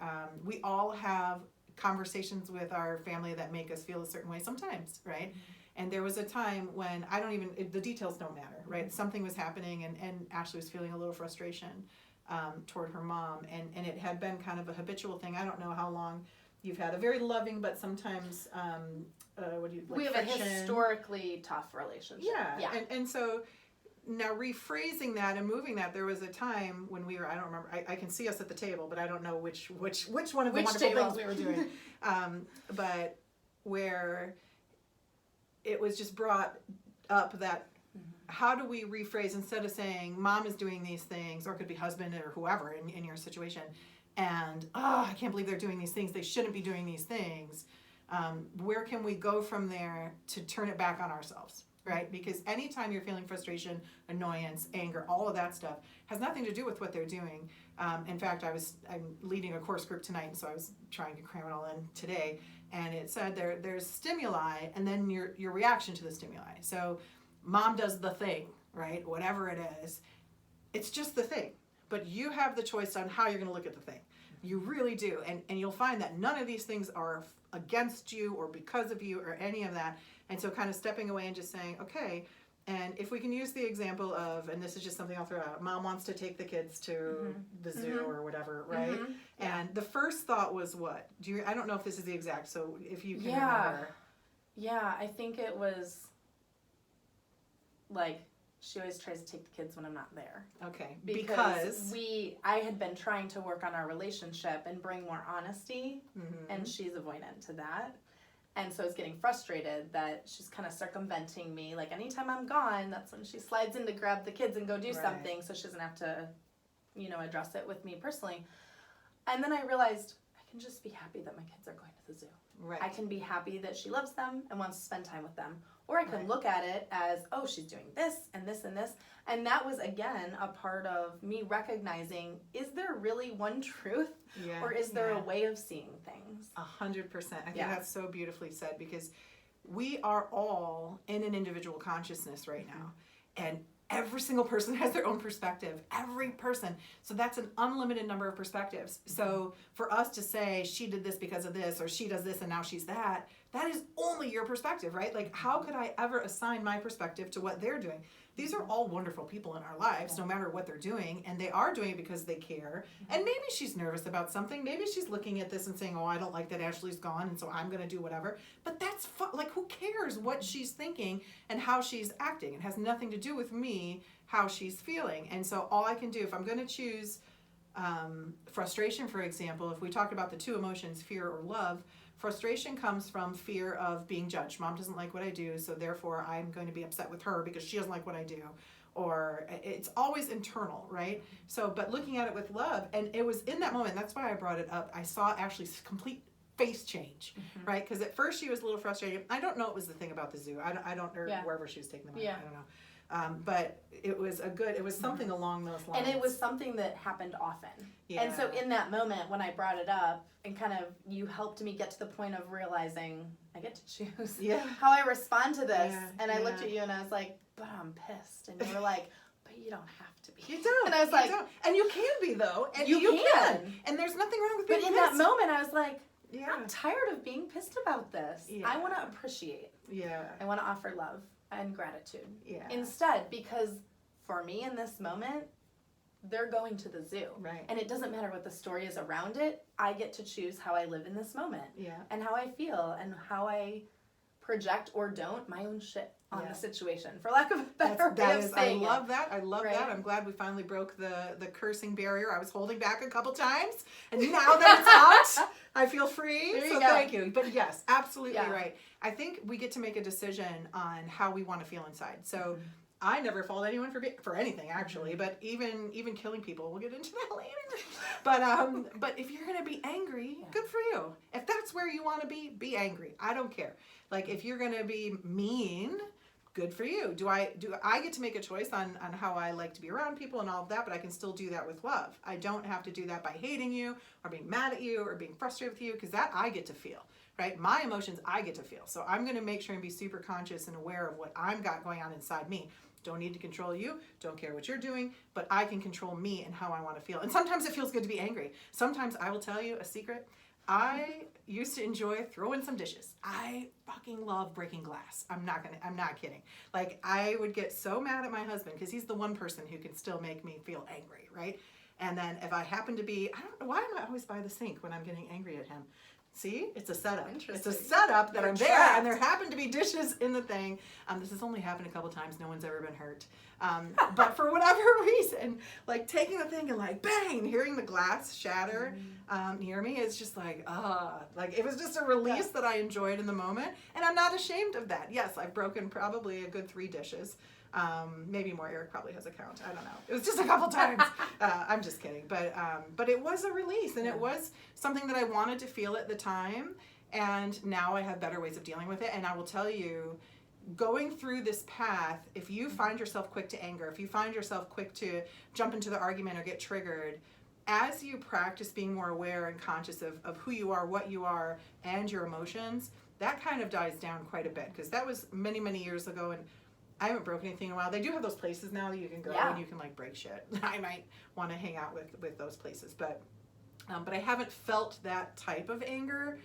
we all have conversations with our family that make us feel a certain way sometimes, right? And there was a time when the details don't matter, right? Something was happening, and Ashley was feeling a little frustration toward her mom, and it had been kind of a habitual thing. I don't know how long you've had a very loving, but sometimes we have friction. A historically tough relationship. Yeah. And so now rephrasing that and moving that, there was a time when we were, I don't remember, I can see us at the table, but I don't know which one of the wonderful things we were doing, but where it was just brought up that how do we rephrase instead of saying mom is doing these things, or it could be husband or whoever in your situation, and I can't believe they're doing these things, they shouldn't be doing these things. Where can we go from there to turn it back on ourselves, right? Because anytime you're feeling frustration, annoyance, anger, all of that stuff has nothing to do with what they're doing. In fact, I'm leading a course group tonight, so I was trying to cram it all in today, and it said there's stimuli and then your reaction to the stimuli. So mom does the thing, right? Whatever it is, it's just the thing. But you have the choice on how you're going to look at the thing. You really do. And you'll find that none of these things are against you or because of you or any of that. And so kind of stepping away and just saying, okay, and if we can use the example of, and this is just something I'll throw out, mom wants to take the kids to the zoo or whatever, right? And the first thought was what? I don't know if this is the exact, so if you can remember. Yeah, I think it was like, she always tries to take the kids when I'm not there. Okay. Because I had been trying to work on our relationship and bring more honesty, and she's avoidant to that. And so I was getting frustrated that she's kind of circumventing me. Like, anytime I'm gone, that's when she slides in to grab the kids and go do something, so she doesn't have to, address it with me personally. And then I realized I can just be happy that my kids are going to the zoo. Right. I can be happy that she loves them and wants to spend time with them. Or I can look at it as, oh, she's doing this and this and this. And that was, again, a part of me recognizing, is there really one truth? Yeah. Or is there a way of seeing things? 100%. I think that's so beautifully said, because we are all in an individual consciousness right now. And every single person has their own perspective. Every person. So that's an unlimited number of perspectives. So for us to say, she did this because of this, or she does this and now she's that, that is only your perspective, right? Like, how could I ever assign my perspective to what they're doing? These are all wonderful people in our lives, no matter what they're doing, and they are doing it because they care. And maybe she's nervous about something. Maybe she's looking at this and saying, oh, I don't like that Ashley's gone, and so I'm going to do whatever. But that's like, who cares what she's thinking and how she's acting? It has nothing to do with me, how she's feeling. And so all I can do, if I'm going to choose frustration, for example, if we talk about the two emotions, fear or love, frustration comes from fear of being judged. Mom doesn't like what I do, so therefore I'm going to be upset with her because she doesn't like what I do. Or it's always internal, right? So, but looking at it with love, and it was in that moment, that's why I brought it up, I saw Ashley's complete face change, right? Because at first she was a little frustrated. I don't know it was the thing about the zoo. I don't or wherever she was taking them. I don't know. But it was something along those lines. And it was something that happened often. Yeah. And so in that moment when I brought it up, and kind of you helped me get to the point of realizing I get to choose how I respond to this. And I looked at you and I was like, but I'm pissed. And you were like, but you don't have to be. You don't. And I was like, don't. And you can be, though. And you can. And there's nothing wrong with being pissed. But in that moment I was like, I'm tired of being pissed about this. Yeah. I want to appreciate. Yeah. I want to offer love and gratitude. Yeah. Instead, because for me in this moment, they're going to the zoo. Right. And it doesn't matter what the story is around it. I get to choose how I live in this moment. Yeah. And how I feel and how I project or don't my own shit on the situation, for lack of a better way of saying it. I love that. I love that. I'm glad we finally broke the cursing barrier. I was holding back a couple times, and now that it's out, I feel free. Thank you. But yes, absolutely right. I think we get to make a decision on how we want to feel inside. So I never fault anyone for anything, actually, but even killing people, we'll get into that later. But if you're going to be angry, good for you. If that's where you want to be angry. I don't care. Like, if you're going to be mean, good for you. Do I get to make a choice on how I like to be around people and all of that, but I can still do that with love. I don't have to do that by hating you or being mad at you or being frustrated with you, because that I get to feel, right? My emotions I get to feel. So I'm going to make sure and be super conscious and aware of what I've got going on inside me. Don't need to control you, don't care what you're doing, but I can control me and how I want to feel. And sometimes it feels good to be angry. Sometimes I will tell you a secret. I used to enjoy throwing some dishes. I fucking love breaking glass. I'm not kidding. Like, I would get so mad at my husband because he's the one person who can still make me feel angry, right? And then if I happen to be, I don't know, why am I always by the sink when I'm getting angry at him? See, it's a setup. It's a setup that I'm there, and there happen to be dishes in the thing. This has only happened a couple times. No one's ever been hurt. But for whatever reason, like taking the thing and like bang, hearing the glass shatter near me, it's just like it was just a release that I enjoyed in the moment, and I'm not ashamed of that. Yes, I've broken probably a good 3 dishes Maybe more. Eric probably has a count. I don't know. It was just a couple times. I'm just kidding. But it was a release, and it was something that I wanted to feel at the time. And now I have better ways of dealing with it. And I will tell you, going through this path, if you find yourself quick to anger, if you find yourself quick to jump into the argument or get triggered, as you practice being more aware and conscious of who you are, what you are, and your emotions, that kind of dies down quite a bit. Because that was many, many years ago, and I haven't broken anything in a while. They do have those places now that you can go and you can like break shit. I might want to hang out with those places, but I haven't felt that type of anger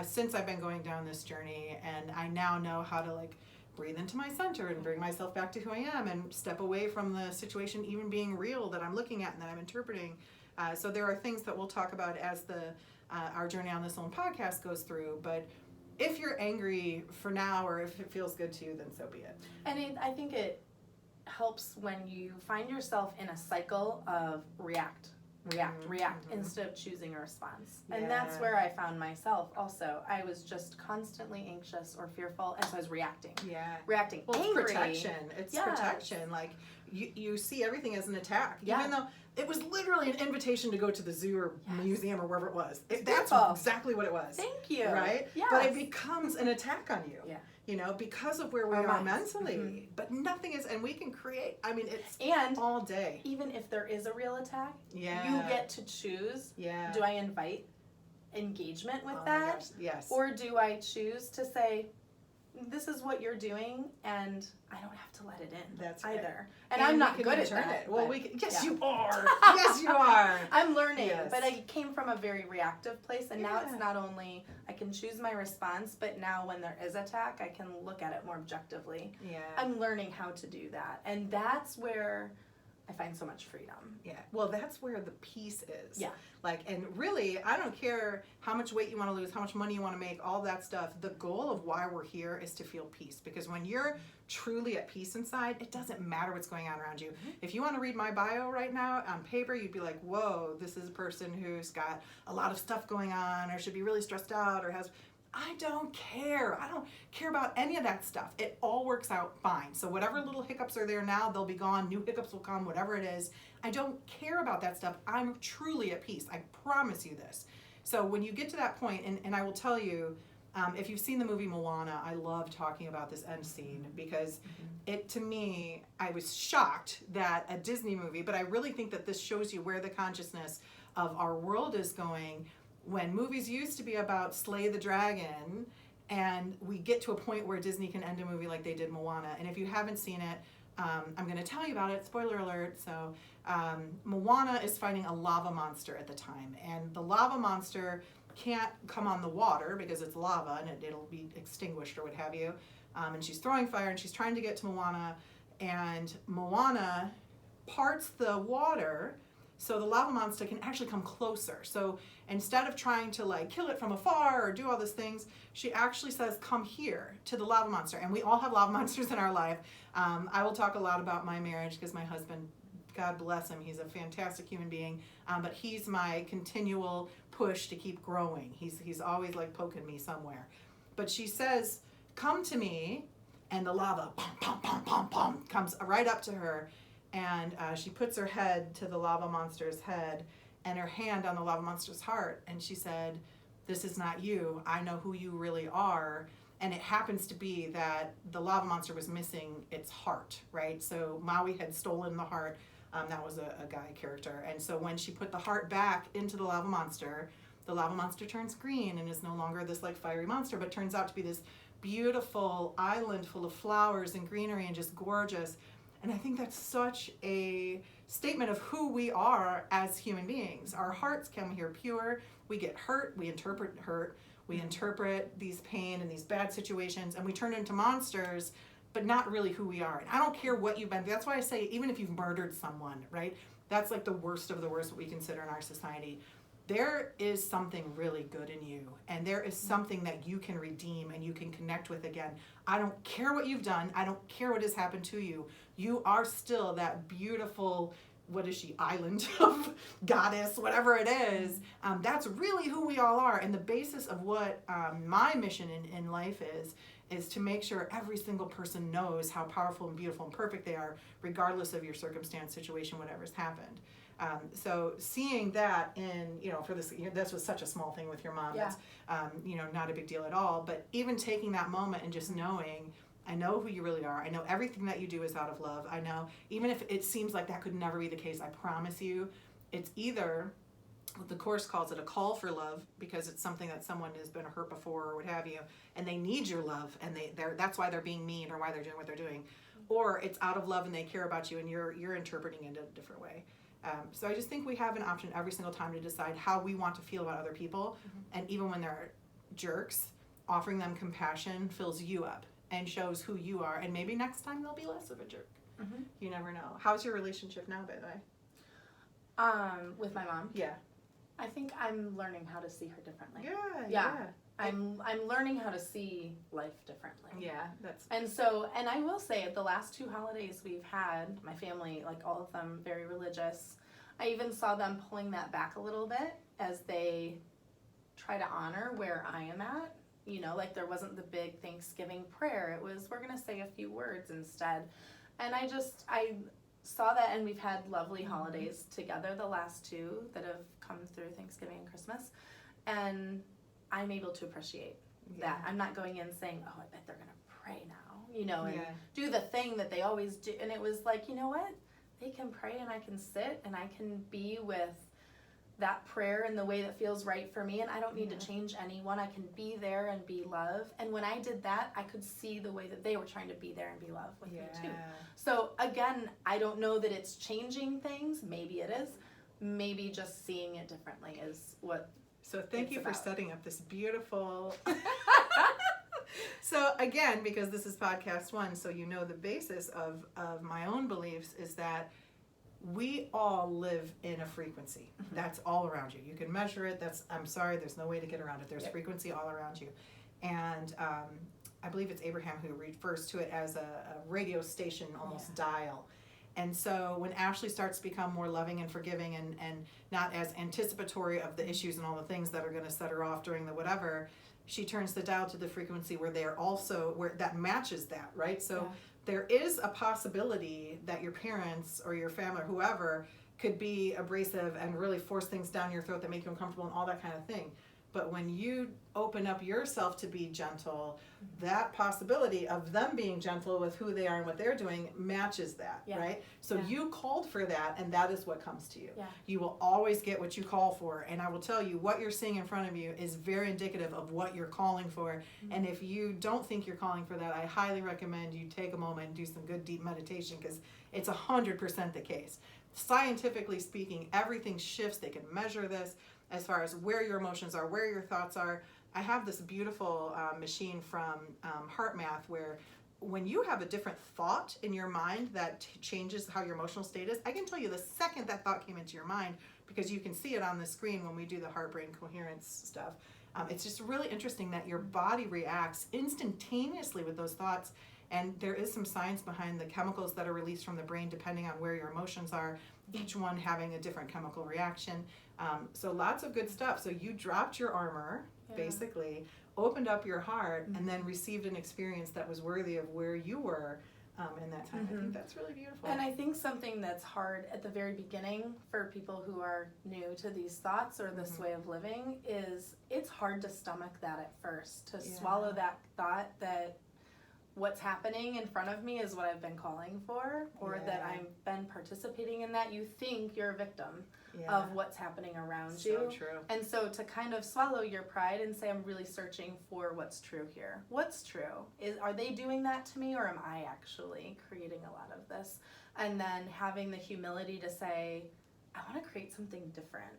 since I've been going down this journey, and I now know how to like breathe into my center and bring myself back to who I am and step away from the situation even being real that I'm looking at and that I'm interpreting. So there are things that we'll talk about as our journey on this own podcast goes through, but if you're angry for now or if it feels good to you, then so be it. And I think it helps when you find yourself in a cycle of react, instead of choosing a response. And that's where I found myself also. I was just constantly anxious or fearful, and so I was reacting. Reacting. Well, angry. it's protection. It's protection. Like, you see everything as an attack. Even though it was literally an invitation to go to the zoo or museum or wherever it was. That's exactly what it was. Thank you. Right? Yes. But it becomes an attack on you. Yeah. You know, because of where we are mentally. But nothing is, and we can create, I mean, it's all day. Even if there is a real attack, you get to choose. Do I invite engagement with that? Yes. Or do I choose to say, this is what you're doing, and I don't have to let it in. That's either. Right. And I'm not good at that. Well, yes, you are. Yes, you are. I'm learning, but I came from a very reactive place, and now it's not only I can choose my response, but now when there is attack, I can look at it more objectively. I'm learning how to do that, and that's where I find so much freedom. Well, that's where the peace is. Like, and really, I don't care how much weight you want to lose, how much money you want to make, all that stuff. The goal of why we're here is to feel peace. Because when you're truly at peace inside, it doesn't matter what's going on around you. If you want to read my bio right now on paper, you'd be like, whoa, this is a person who's got a lot of stuff going on or should be really stressed out or has... I don't care. I don't care about any of that stuff. It all works out fine. So whatever little hiccups are there now, they'll be gone. New hiccups will come, whatever it is. I don't care about that stuff. I'm truly at peace. I promise you this. So when you get to that point, and I will tell you, if you've seen the movie Moana, I love talking about this end scene because to me, I was shocked that a Disney movie, but I really think that this shows you where the consciousness of our world is going. When movies used to be about slay the dragon, and we get to a point where Disney can end a movie like they did Moana. And if you haven't seen it, I'm going to tell you about it. Spoiler alert. So Moana is fighting a lava monster at the time. And the lava monster can't come on the water because it's lava and it'll be extinguished or what have you. And she's throwing fire and she's trying to get to Moana. And Moana parts the water so the lava monster can actually come closer. So instead of trying to like kill it from afar or do all these things, she actually says, come here to the lava monster. And we all have lava monsters in our life. I will talk a lot about my marriage because my husband, God bless him, he's a fantastic human being. But he's my continual push to keep growing. He's always like poking me somewhere. But she says, come to me, and the lava, pum, pum, pum, pum, pum, comes right up to her. And she puts her head to the lava monster's head and her hand on the lava monster's heart. And she said, this is not you. I know who you really are. And it happens to be that the lava monster was missing its heart, right? So Maui had stolen the heart. That was a guy character. And so when she put the heart back into the lava monster turns green and is no longer this like fiery monster, but turns out to be this beautiful island full of flowers and greenery and just gorgeous. And I think that's such a statement of who we are as human beings. Our hearts come here pure. We get hurt. We interpret hurt. We interpret these pain and these bad situations, and we turn into monsters, but not really who we are. And I don't care what you've been. That's why I say, even if you've murdered someone, right? That's like the worst of the worst what we consider in our society. There is something really good in you, and there is something that you can redeem and you can connect with again. I don't care what you've done. I don't care what has happened to you. You are still that beautiful, what is she, island of goddess, whatever it is. That's really who we all are. And the basis of what my mission in life is to make sure every single person knows how powerful and beautiful and perfect they are, regardless of your circumstance, situation, whatever's happened. So seeing that in, for this was such a small thing with your mom. Yeah. That's, not a big deal at all. But even taking that moment and just knowing, I know who you really are. I know everything that you do is out of love. I know, even if it seems like that could never be the case, I promise you, it's either what the Course calls it a call for love, because it's something that someone has been hurt before or what have you, and they need your love, and that's why they're being mean or why they're doing what they're doing, or it's out of love and they care about you and you're interpreting it in a different way. So I just think we have an option every single time to decide how we want to feel about other people, and even when they're jerks, offering them compassion fills you up and shows who you are, and maybe next time they'll be less of a jerk. You never know. How's your relationship now, by the way? With my mom, Yeah. I think I'm learning how to see her differently. Yeah. I'm learning how to see life differently. Yeah, that's. And I will say, at the last 2 holidays we've had, my family, like all of them, very religious. I even saw them pulling that back a little bit as they try to honor where I am at. Like there wasn't the big Thanksgiving prayer. It was, we're going to say a few words instead. And I saw that, and we've had lovely holidays together, the last 2 that have come through, Thanksgiving and Christmas. And I'm able to appreciate that. I'm not going in saying, oh, I bet they're going to pray now, and do the thing that they always do. And it was like, you know what? They can pray, and I can sit, and I can be with that prayer in the way that feels right for me, and I don't need to change anyone. I can be there and be love. And when I did that, I could see the way that they were trying to be there and be love with me too. So again, I don't know that it's changing things. Maybe it is. Maybe just seeing it differently is what. So thank you for setting up this beautiful. So again, because this is podcast 1, so the basis of my own beliefs is that we all live in a frequency. That's all around you. You can measure it. I'm sorry, there's no way to get around it. There's frequency all around you. And I believe it's Abraham who refers to it as a radio station, almost dial. And so when Ashley starts to become more loving and forgiving and not as anticipatory of the issues and all the things that are going to set her off during the whatever, she turns the dial to the frequency where where that matches that, right? So there is a possibility that your parents or your family or whoever could be abrasive and really force things down your throat that make you uncomfortable and all that kind of thing. But when you open up yourself to be gentle, that possibility of them being gentle with who they are and what they're doing matches that, right? So you called for that, and that is what comes to you. You will always get what you call for, and I will tell you, what you're seeing in front of you is very indicative of what you're calling for. And if you don't think you're calling for that, I highly recommend you take a moment and do some good deep meditation, because it's 100% the case. Scientifically speaking, everything shifts. They can measure this as far as where your emotions are, where your thoughts are. I have this beautiful machine from HeartMath where when you have a different thought in your mind that changes how your emotional state is, I can tell you the second that thought came into your mind, because you can see it on the screen when we do the heart-brain coherence stuff. It's just really interesting that your body reacts instantaneously with those thoughts. And there is some science behind the chemicals that are released from the brain depending on where your emotions are, each one having a different chemical reaction. So lots of good stuff. So you dropped your armor, basically, opened up your heart, and then received an experience that was worthy of where you were in that time. I think that's really beautiful. And I think something that's hard at the very beginning for people who are new to these thoughts or this way of living is it's hard to stomach that at first, to swallow that thought that what's happening in front of me is what I've been calling for, or that I've been participating in that. You think you're a victim of what's happening around you. So true. And so to kind of swallow your pride and say, I'm really searching for what's true here. What's true? Are they doing that to me, or am I actually creating a lot of this? And then having the humility to say, I want to create something different.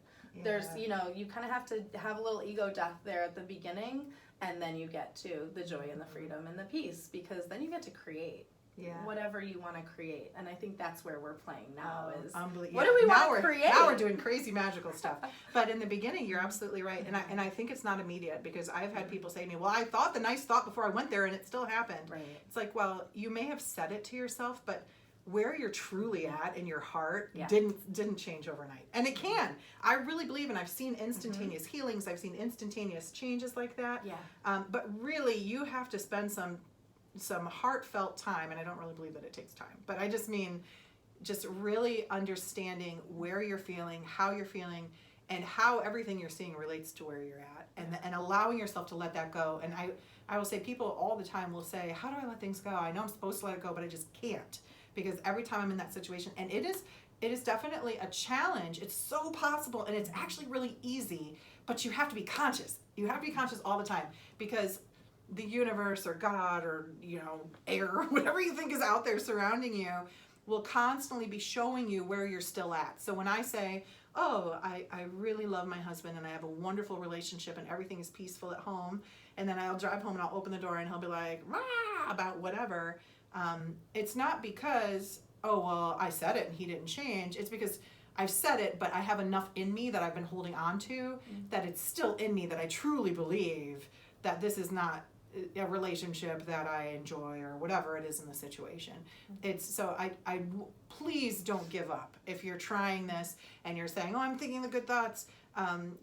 There's, you kind of have to have a little ego death there at the beginning, and then you get to the joy and the freedom and the peace, because then you get to create whatever you want to create. And I think that's where we're playing now is what do we want to create? Now we're doing crazy magical stuff. But in the beginning, you're absolutely right. And I think it's not immediate, because I've had people say to me, well, I thought the nice thought before I went there and it still happened. Right. It's like, well, you may have said it to yourself, but where you're truly at in your heart Yeah. didn't change overnight. And it can. I really believe, and I've seen instantaneous healings, I've seen instantaneous changes like that. Yeah. But really, you have to spend some heartfelt time, and I don't really believe that it takes time, but I just mean just really understanding where you're feeling, how you're feeling, and how everything you're seeing relates to where you're at, and allowing yourself to let that go. And I will say, people all the time will say, how do I let things go? I know I'm supposed to let it go, but I just can't, because every time I'm in that situation, and it is definitely a challenge. It's so possible, and it's actually really easy, but you have to be conscious. You have to be conscious all the time, because the universe or God or, air, or whatever you think is out there surrounding you will constantly be showing you where you're still at. So when I say, oh, I really love my husband and I have a wonderful relationship and everything is peaceful at home, and then I'll drive home and I'll open the door and he'll be like, rah, about whatever, it's not because, oh, well, I said it and he didn't change. It's because I've said it, but I have enough in me that I've been holding on to, that it's still in me, that I truly believe that this is not a relationship that I enjoy or whatever it is in the situation. It's so I please don't give up. If you're trying this and you're saying, oh, I'm thinking the good thoughts,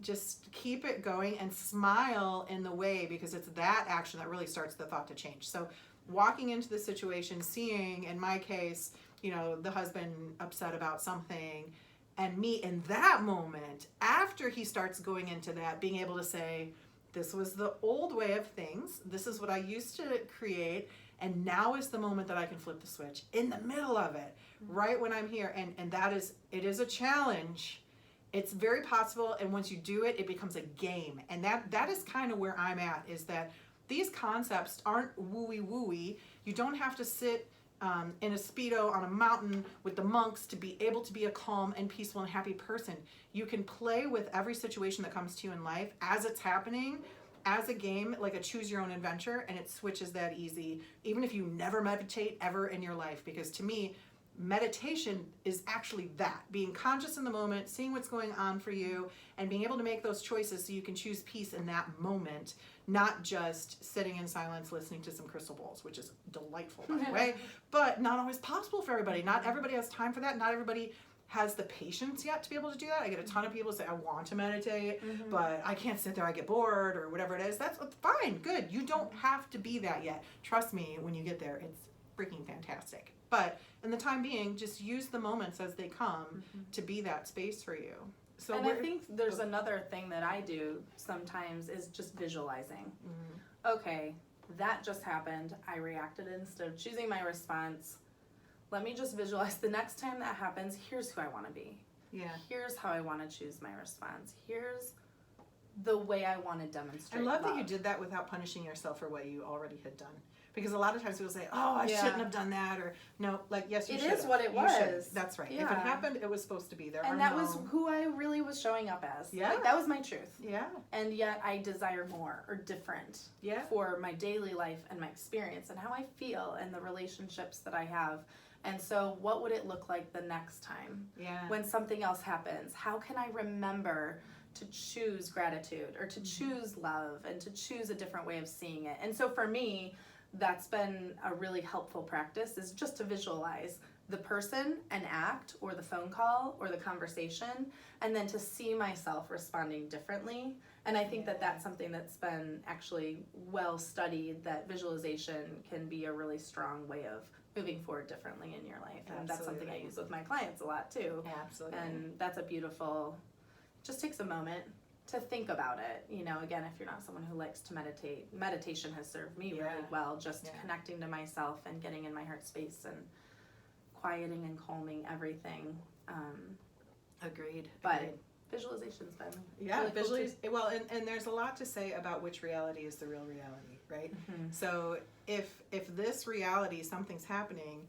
just keep it going and smile in the way, because it's that action that really starts the thought to change. So walking into the situation, seeing, in my case, the husband upset about something, and me in that moment, after he starts going into that, being able to say, this was the old way of things. This is what I used to create. And now is the moment that I can flip the switch in the middle of it, right when I'm here. And it is a challenge. It's very possible. And once you do it, it becomes a game. And that is kind of where I'm at, is that these concepts aren't wooey. You don't have to sit in a Speedo on a mountain with the monks to be able to be a calm and peaceful and happy person. You can play with every situation that comes to you in life as it's happening, as a game, like a choose your own adventure, and it switches that easy, even if you never meditate ever in your life. Because to me, meditation is actually that, being conscious in the moment, seeing what's going on for you, and being able to make those choices so you can choose peace in that moment, not just sitting in silence listening to some crystal balls, which is delightful, by the way, but not always possible for everybody. Not everybody has time for that. Not everybody has the patience yet to be able to do that. I get a ton of people say, I want to meditate, but I can't sit there, I get bored, or whatever it is. That's fine, good. You don't have to be that yet. Trust me, when you get there, it's freaking fantastic. But in the time being, just use the moments as they come to be that space for you. So and I think there's another thing that I do sometimes is just visualizing. Okay, that just happened. I reacted instead of choosing my response. Let me just visualize the next time that happens. Here's who I want to be. Yeah. Here's how I want to choose my response. Here's the way I want to demonstrate. I love that you did that without punishing yourself for what you already had done. Because a lot of times people say, oh, I shouldn't have done that, or no, like, yes, you should have. It is what it You should. was. That's right. Yeah. If it happened, it was supposed to be there. And that was who I really was showing up as. Yeah. Like, that was my truth. Yeah. And yet I desire more or different for my daily life and my experience and how I feel and the relationships that I have. And so what would it look like the next time when something else happens? How can I remember to choose gratitude or to choose love and to choose a different way of seeing it? And so for me, that's been a really helpful practice, is just to visualize the person, an act, or the phone call, or the conversation, and then to see myself responding differently. And I think that that's something that's been actually well studied, that visualization can be a really strong way of moving forward differently in your life. And that's something I use with my clients a lot too. Absolutely. And that's a beautiful, just takes a moment to think about it. Again, if you're not someone who likes to meditate, meditation has served me really well, just connecting to myself and getting in my heart space and quieting and calming everything. Agreed. But visualization's been really cool. Well, and there's a lot to say about which reality is the real reality, right? So if this reality, something's happening,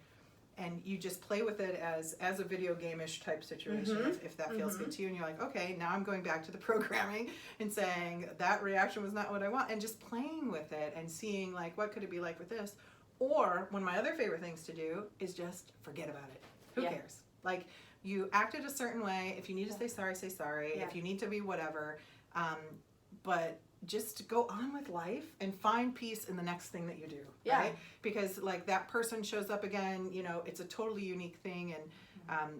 and you just play with it as a video game-ish type situation, if that feels good to you, and you're like, okay, now I'm going back to the programming and saying that reaction was not what I want, and just playing with it and seeing, like, what could it be like with this? Or one of my other favorite things to do is just forget about it. Who cares? Like, you acted a certain way. If you need to say sorry, say sorry. If you need to be whatever, but just go on with life and find peace in the next thing that you do, Yeah. right? Because like that person shows up again, you know, it's a totally unique thing, and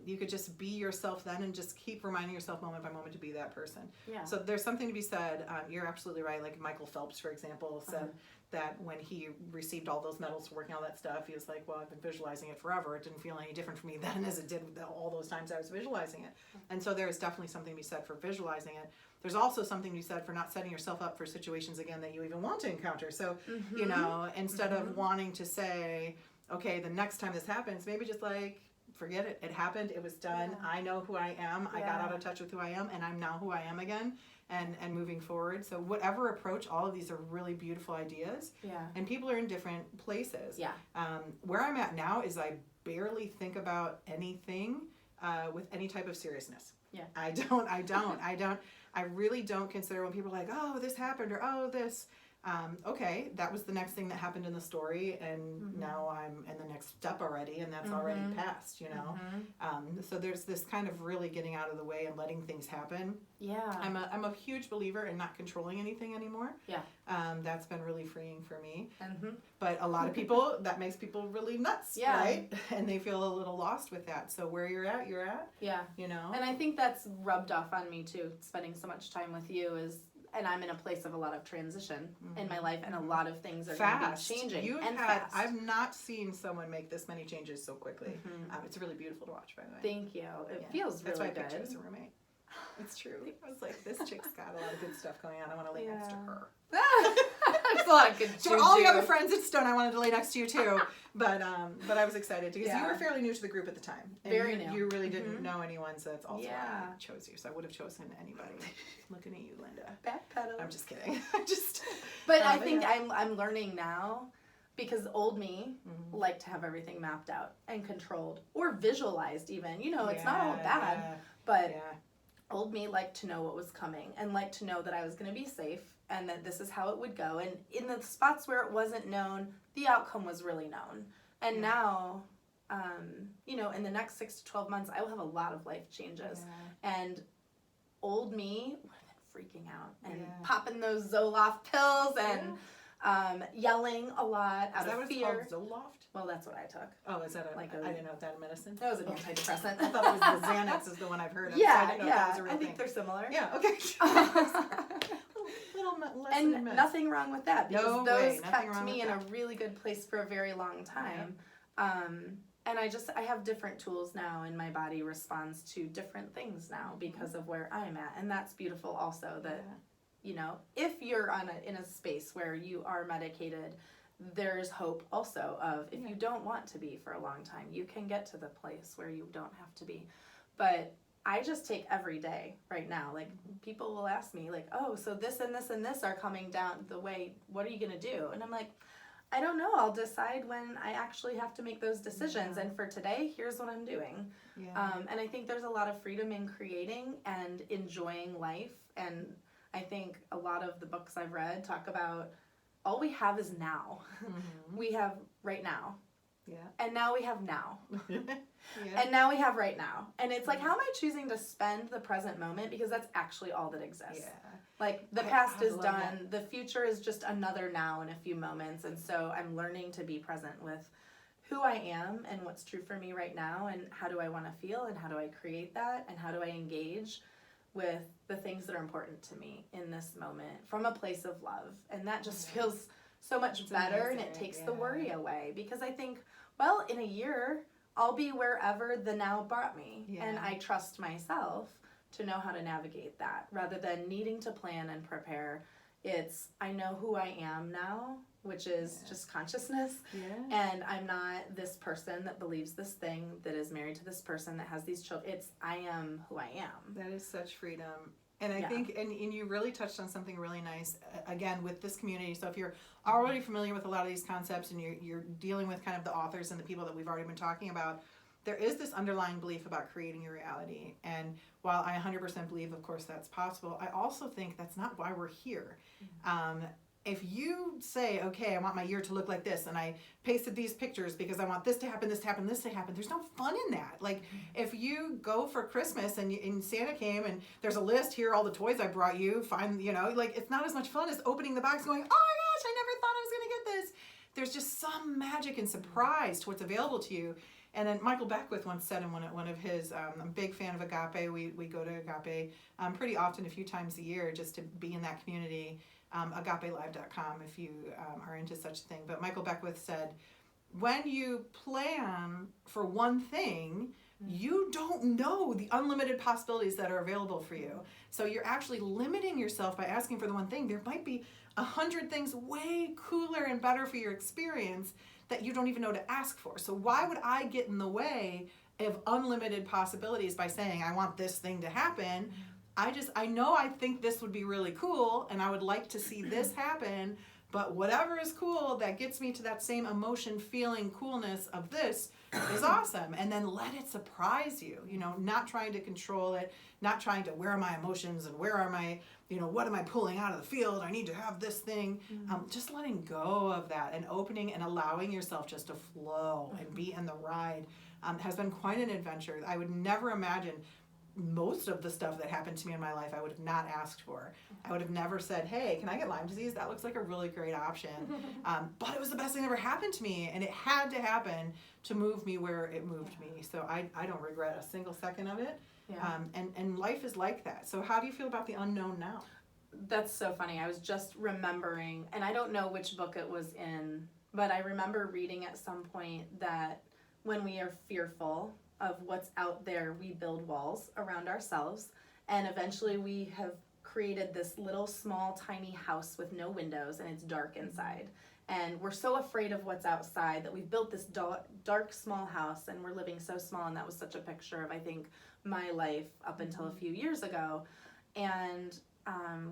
you could just be yourself then and just keep reminding yourself moment by moment to be that person. Yeah. So there's something to be said. You're absolutely right. Like Michael Phelps, for example, said that when he received all those medals for working all that stuff, he was like, well, I've been visualizing it forever. It didn't feel any different for me then as it did all those times I was visualizing it. And so there is definitely something to be said for visualizing it. There's also something to be said for not setting yourself up for situations again that you even want to encounter. So, you know, instead of wanting to say, okay, the next time this happens, maybe just like, forget it. It happened. It was done. Yeah. I know who I am. I got out of touch with who I am, and I'm now who I am again, and moving forward. So whatever approach, all of these are really beautiful ideas. Yeah. And people are in different places. Yeah. Where I'm at now is I barely think about anything with any type of seriousness. Yeah. I really don't consider when people are like, oh, this happened, or oh, this. Okay, that was the next thing that happened in the story, and now I'm in the next step already, and that's already passed, you know. So there's this kind of really getting out of the way and letting things happen. Yeah. I'm a huge believer in not controlling anything anymore. Yeah. That's been really freeing for me. Mm-hmm. But a lot of people, that makes people really nuts, Yeah. right? And they feel a little lost with that. So where you're at, Yeah. you know. And I think that's rubbed off on me too, spending so much time with you and I'm in a place of a lot of transition in my life, and a lot of things are going to be changing. Fast. I've not seen someone make this many changes so quickly. It's really beautiful to watch, by the way. Thank you. It feels That's really why I picked you good. as a roommate. It's true. I was like, this chick's got a lot of good stuff going on. I want to lay next to her. There's a lot of good So all the juju. other friends at Stone, I wanted to lay next to you too. But I was excited because you were fairly new to the group at the time. And Very new. You really didn't know anyone, so that's also why Yeah. I chose you. So I would have chosen anybody. Looking at you, Linda. Backpedal. I'm just kidding. But I think I'm learning now, because old me liked to have everything mapped out and controlled or visualized even. You know, it's not all bad, but old me liked to know what was coming and liked to know that I was going to be safe and that this is how it would go. And in the spots where it wasn't known, the outcome was really known. And now, you know, in the next 6 to 12 months, I will have a lot of life changes. And old me would have been freaking out and popping those Zoloft pills and yelling a lot out of fear. Is that what it's called? Zoloft? Well, that's what I took. Oh, is that I didn't know that medicine. That was an antidepressant. I thought it was the Xanax is the one I've heard of. So I Yeah, didn't know if that was a real I think thing. they're similar. Yeah, okay. little lesson And myth. nothing wrong with that, because No those way, nothing kept wrong me with in that. a really good place for a very long time. And I have different tools now, and my body responds to different things now because of where I'm at. And that's beautiful also, that you know, if you're in a space where you are medicated, there's hope also of, if you don't want to be for a long time, you can get to the place where you don't have to be. But I just take every day right now. Like, people will ask me, like, oh, so this and this and this are coming down the way, what are you going to do? And I'm like, I don't know. I'll decide when I actually have to make those decisions. And for today, here's what I'm doing. And I think there's a lot of freedom in creating and enjoying life. And I think a lot of the books I've read talk about all we have is now. We have right now. And now we have now. And now we have right now. And it's like, how am I choosing to spend the present moment? Because that's actually all that exists. Like, the past is done. The future is just another now in a few moments. And so I'm learning to be present with who I am and what's true for me right now, and how do I want to feel, and how do I create that, and how do I engage with the things that are important to me in this moment from a place of love. And that just feels so much better, and it takes the worry away, because I think, well, in a year I'll be wherever the now brought me, and I trust myself to know how to navigate that, rather than needing to plan and prepare. It's, I know who I am now, which is just consciousness, and I'm not this person that believes this thing, that is married to this person, that has these children. It's, I am who I am. That is such freedom. And I think, and you really touched on something really nice, again, with this community. So if you're already familiar with a lot of these concepts, and you're dealing with kind of the authors and the people that we've already been talking about, there is this underlying belief about creating your reality. And while I 100% believe, of course, that's possible, I also think that's not why we're here. if you say, okay, I want my year to look like this, and I pasted these pictures because I want this to happen, this to happen, this to happen, there's no fun in that. Like, if you go for Christmas and Santa came and there's a list, here are all the toys I brought you, find, like, it's not as much fun as opening the box going, oh my gosh, I never thought I was going to get this. There's just some magic and surprise to what's available to you. And then Michael Beckwith once said in one of his, I'm a big fan of Agape. We go to Agape pretty often, a few times a year, just to be in that community. AgapeLive.com if you are into such a thing. But Michael Beckwith said, when you plan for one thing, you don't know the unlimited possibilities that are available for you. So you're actually limiting yourself by asking for the one thing. There might be 100 things way cooler and better for your experience that you don't even know to ask for. So why would I get in the way of unlimited possibilities by saying, I want this thing to happen? I think this would be really cool, and I would like to see this happen, but whatever is cool that gets me to that same emotion, feeling, coolness of this is awesome. And then let it surprise you, not trying to control it, not trying to, where are my emotions and where are my, what am I pulling out of the field? I need to have this thing. Just letting go of that and opening and allowing yourself just to flow and be in the ride has been quite an adventure. I would never imagine most of the stuff that happened to me in my life I would have not asked for. I would have never said, hey, can I get Lyme disease? That looks like a really great option. But it was the best thing that ever happened to me, and it had to happen to move me where it moved me. So I don't regret a single second of it. Yeah. And life is like that. So how do you feel about the unknown now? That's so funny. I was just remembering, and I don't know which book it was in, but I remember reading at some point that when we are fearful of what's out there, we build walls around ourselves, and eventually we have created this little small tiny house with no windows, and it's dark inside, and we're so afraid of what's outside that we've built this dark small house, and we're living so small. And that was such a picture of, I think, my life up until a few years ago. And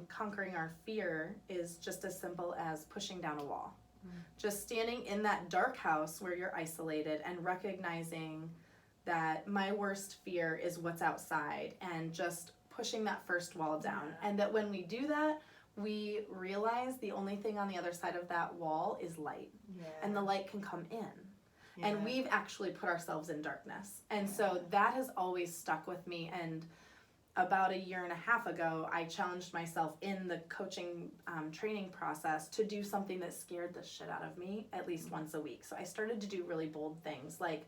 conquering our fear is just as simple as pushing down a wall. Just standing in that dark house where you're isolated and recognizing that my worst fear is what's outside, and just pushing that first wall down. And that when we do that, we realize the only thing on the other side of that wall is light. And the light can come in. And we've actually put ourselves in darkness. And so that has always stuck with me. And about 1.5 years ago, I challenged myself in the coaching training process to do something that scared the shit out of me at least once a week. So I started to do really bold things, like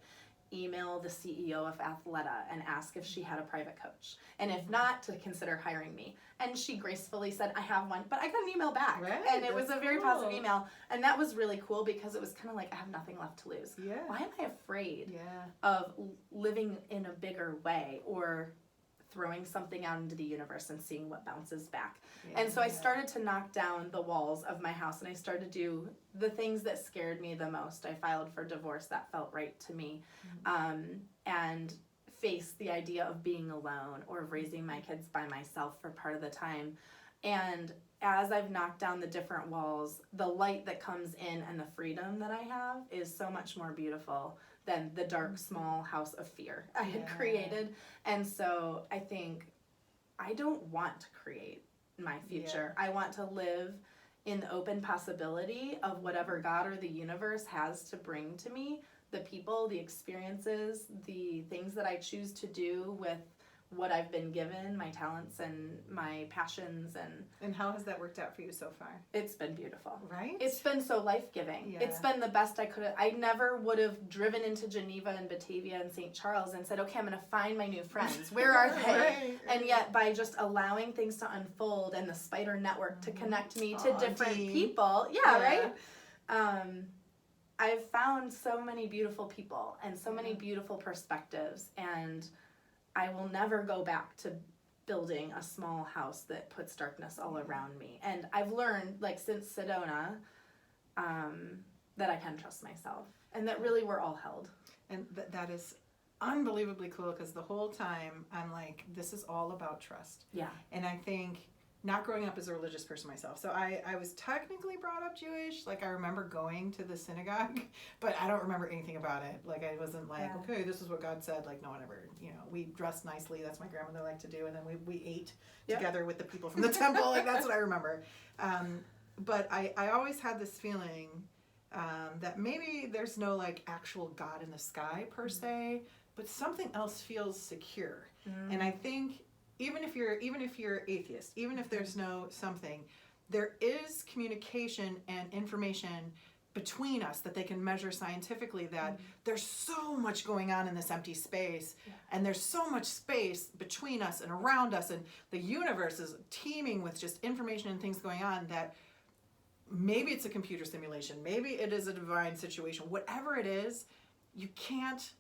email the CEO of Athleta and ask if she had a private coach, and if not, to consider hiring me. And she gracefully said, I have one, but I got an email back. Right, and it was a very positive email, and that was really cool because it was kind of like, I have nothing left to lose. Why am I afraid of living in a bigger way, or throwing something out into the universe and seeing what bounces back? And so I started to knock down the walls of my house, and I started to do the things that scared me the most. I filed for divorce. That felt right to me. And faced the idea of being alone or of raising my kids by myself for part of the time. And as I've knocked down the different walls, the light that comes in and the freedom that I have is so much more beautiful than the dark, small house of fear I had created. And so I think I don't want to create my future. I want to live in the open possibility of whatever God or the universe has to bring to me, the people, the experiences, the things that I choose to do with what I've been given, my talents and my passions. And how has that worked out for you so far? It's been beautiful. Right? It's been so life-giving. It's been the best I could have. I never would have driven into Geneva and Batavia and St. Charles and said, okay, I'm going to find my new friends. Where are they? And yet by just allowing things to unfold and the spider network to connect me to different people. Right? I've found so many beautiful people and so many beautiful perspectives, and I will never go back to building a small house that puts darkness all around me. And I've learned, like, since Sedona, that I can trust myself, and that really we're all held. And that is unbelievably cool, because the whole time I'm like, this is all about trust. And I think, not growing up as a religious person myself, so I was technically brought up Jewish. Like, I remember going to the synagogue, but I don't remember anything about it. Like, I wasn't like, okay, this is what God said. Like, no one ever, we dressed nicely. That's my grandmother liked to do. And then we ate together with the people from the temple. Like, that's what I remember. but I always had this feeling that maybe there's no like actual God in the sky per se, but something else feels secure. And I think even if you're atheist, even if there's no something, there is communication and information between us that they can measure scientifically, that there's so much going on in this empty space, and there's so much space between us and around us, and the universe is teeming with just information and things going on, that maybe it's a computer simulation, maybe it is a divine situation, whatever it is, you can't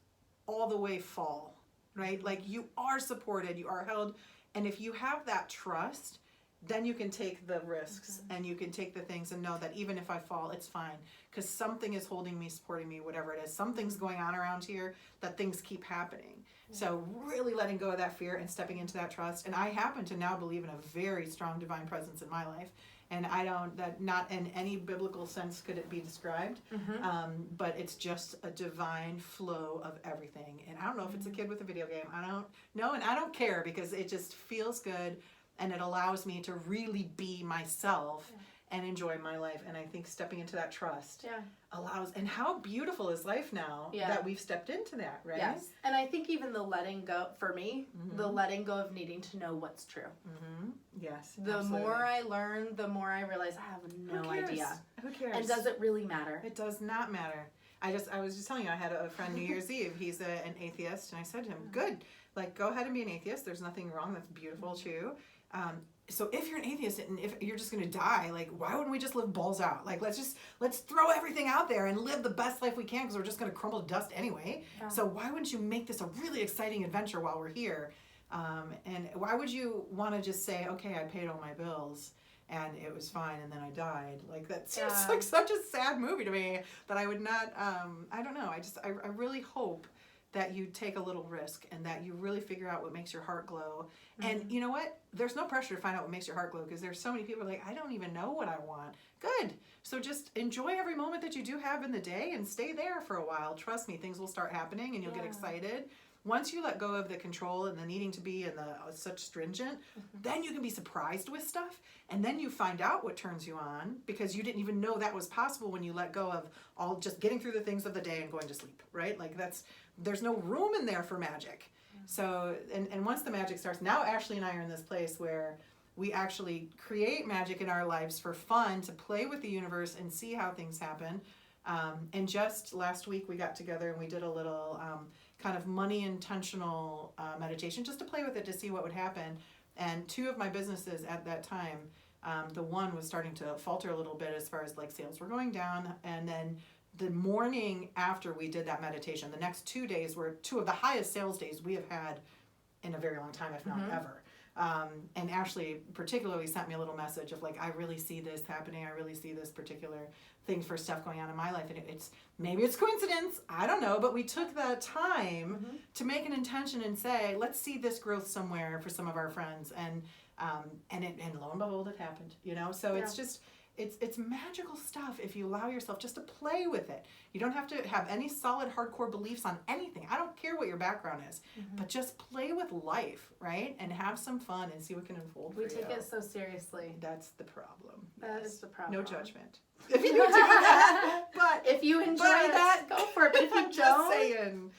all the way fall, right? Like, you are supported, you are held, and if you have that trust, then you can take the risks and you can take the things and know that even if I fall, it's fine, because something is holding me, supporting me, whatever it is. Something's going on around here, that things keep happening. So really letting go of that fear and stepping into that trust. And I happen to now believe in a very strong divine presence in my life. And I don't, that not in any biblical sense could it be described, but it's just a divine flow of everything. And I don't know if it's a kid with a video game. I don't know, and I don't care, because it just feels good. And it allows me to really be myself and enjoy my life. And I think stepping into that trust allows, and how beautiful is life now that we've stepped into that, right? Yes. And I think even the letting go, for me, the letting go of needing to know what's true. Yes. The absolutely. more I learn, the more I realize I have no idea. Who cares? And does it really matter? It does not matter. I was just telling you, I had a friend New Year's Eve. He's an atheist. And I said to him, good, like, go ahead and be an atheist. There's nothing wrong. That's beautiful too. So if you're an atheist and if you're just going to die, like, why wouldn't we just live balls out? Like, let's throw everything out there and live the best life we can, because we're just going to crumble to dust anyway. So why wouldn't you make this a really exciting adventure while we're here? And why would you want to just say, okay, I paid all my bills and it was fine and then I died? Like, that seems like such a sad movie to me that I would not, I don't know. I really hope that you take a little risk and that you really figure out what makes your heart glow. And you know what? There's no pressure to find out what makes your heart glow, because there's so many people like, I don't even know what I want. Good. So just enjoy every moment that you do have in the day and stay there for a while. Trust me, things will start happening and you'll get excited. Once you let go of the control and the needing to be and the such stringent, then you can be surprised with stuff, and then you find out what turns you on, because you didn't even know that was possible when you let go of all just getting through the things of the day and going to sleep, right? Like, there's no room in there for magic. So, and once the magic starts, now Ashley and I are in this place where we actually create magic in our lives for fun, to play with the universe and see how things happen. And just last week we got together and we did a little kind of money intentional meditation, just to play with it, to see what would happen. And two of my businesses at that time, the one was starting to falter a little bit as far as like sales were going down. And then the morning after we did that meditation, the next 2 days were two of the highest sales days we have had in a very long time, if not ever. And Ashley particularly sent me a little message of like, I really see this happening. I really see this particular thing for stuff going on in my life. And maybe it's coincidence. I don't know. But we took that time to make an intention and say, let's see this growth somewhere for some of our friends. And lo and behold, it happened, you know? So it's just, it's magical stuff if you allow yourself just to play with it. You don't have to have any solid hardcore beliefs on anything. I don't care what your background is, but just play with life, right? And have some fun and see what can unfold for you. We take it so seriously. That's the problem. That is the problem. No judgment. If you do that, but if you enjoy that, go for it. But if you just don't, saying,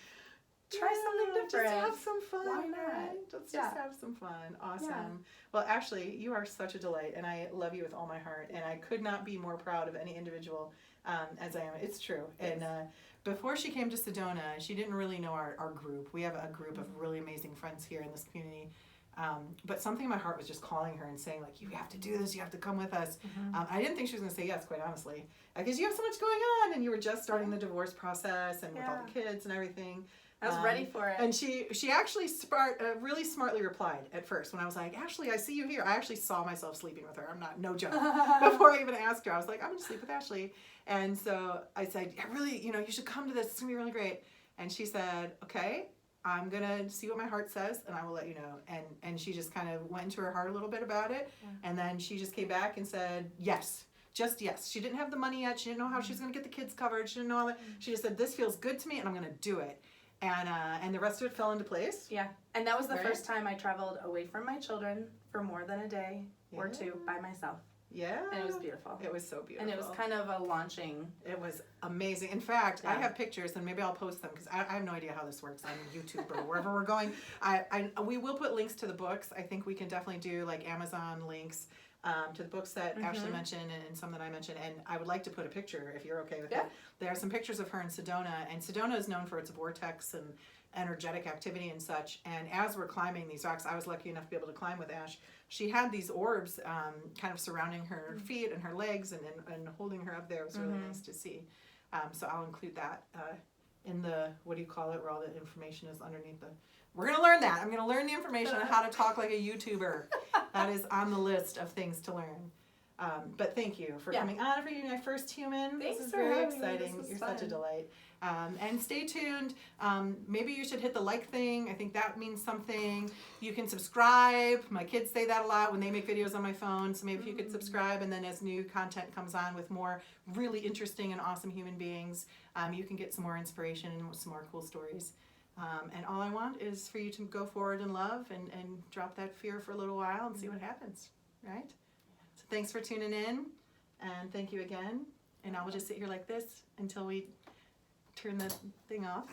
try something different. Just have some fun. Why not? Right? Let's just have some fun. Awesome. Yeah. Well, Ashley, you are such a delight, and I love you with all my heart. And I could not be more proud of any individual as I am. It's true. Yes. And before she came to Sedona, she didn't really know our group. We have a group of really amazing friends here in this community. But something in my heart was just calling her and saying, like, you have to do this. You have to come with us. I didn't think she was going to say yes, quite honestly, because you have so much going on, and you were just starting the divorce process and with all the kids and everything. I was ready for it. And she actually really smartly replied at first when I was like, Ashley, I see you here. I actually saw myself sleeping with her. I'm not, no joke. Before I even asked her, I was like, I'm going to sleep with Ashley. And so I said, I really, you should come to this. It's going to be really great. And she said, okay, I'm going to see what my heart says, and I will let you know. And she just kind of went into her heart a little bit about it. Yeah. And then she just came back and said, yes. Just yes. She didn't have the money yet. She didn't know how she was going to get the kids covered. She didn't know all that. She just said, this feels good to me, and I'm going to do it. And the rest of it fell into place. Yeah. And that was the first time I traveled away from my children for more than a day or two by myself. Yeah. And it was beautiful. It was so beautiful. And it was kind of a launching. It was amazing. In fact, I Yeah. have pictures, and maybe I'll post them because I have no idea how this works on YouTube or wherever we're going. We will put links to the books. I think we can definitely do like Amazon links to the books that Ashley mentioned and some that I mentioned. And I would like to put a picture if you're okay with Yeah. it. There are some pictures of her in Sedona, and Sedona is known for its vortex and energetic activity and such. And as we're climbing these rocks, I was lucky enough to be able to climb with Ash. She had these orbs kind of surrounding her feet and her legs and holding her up there. It was really nice to see. So I'll include that in the, what do you call it, where all the information is underneath the, we're going to learn that. I'm going to learn the information on how to talk like a YouTuber. That is on the list of things to learn. But thank you for coming on, for being my first human. Thanks this is for very having me. exciting. This was You're fun. such a delight. And stay tuned. Maybe you should hit the like thing. I think that means something. You can subscribe. My kids say that a lot when they make videos on my phone. So maybe if you could subscribe, and then as new content comes on with more really interesting and awesome human beings, you can get some more inspiration and some more cool stories. And all I want is for you to go forward in love and drop that fear for a little while and see what happens, right? So thanks for tuning in, and thank you again. And I will just sit here like this until we turn the thing off.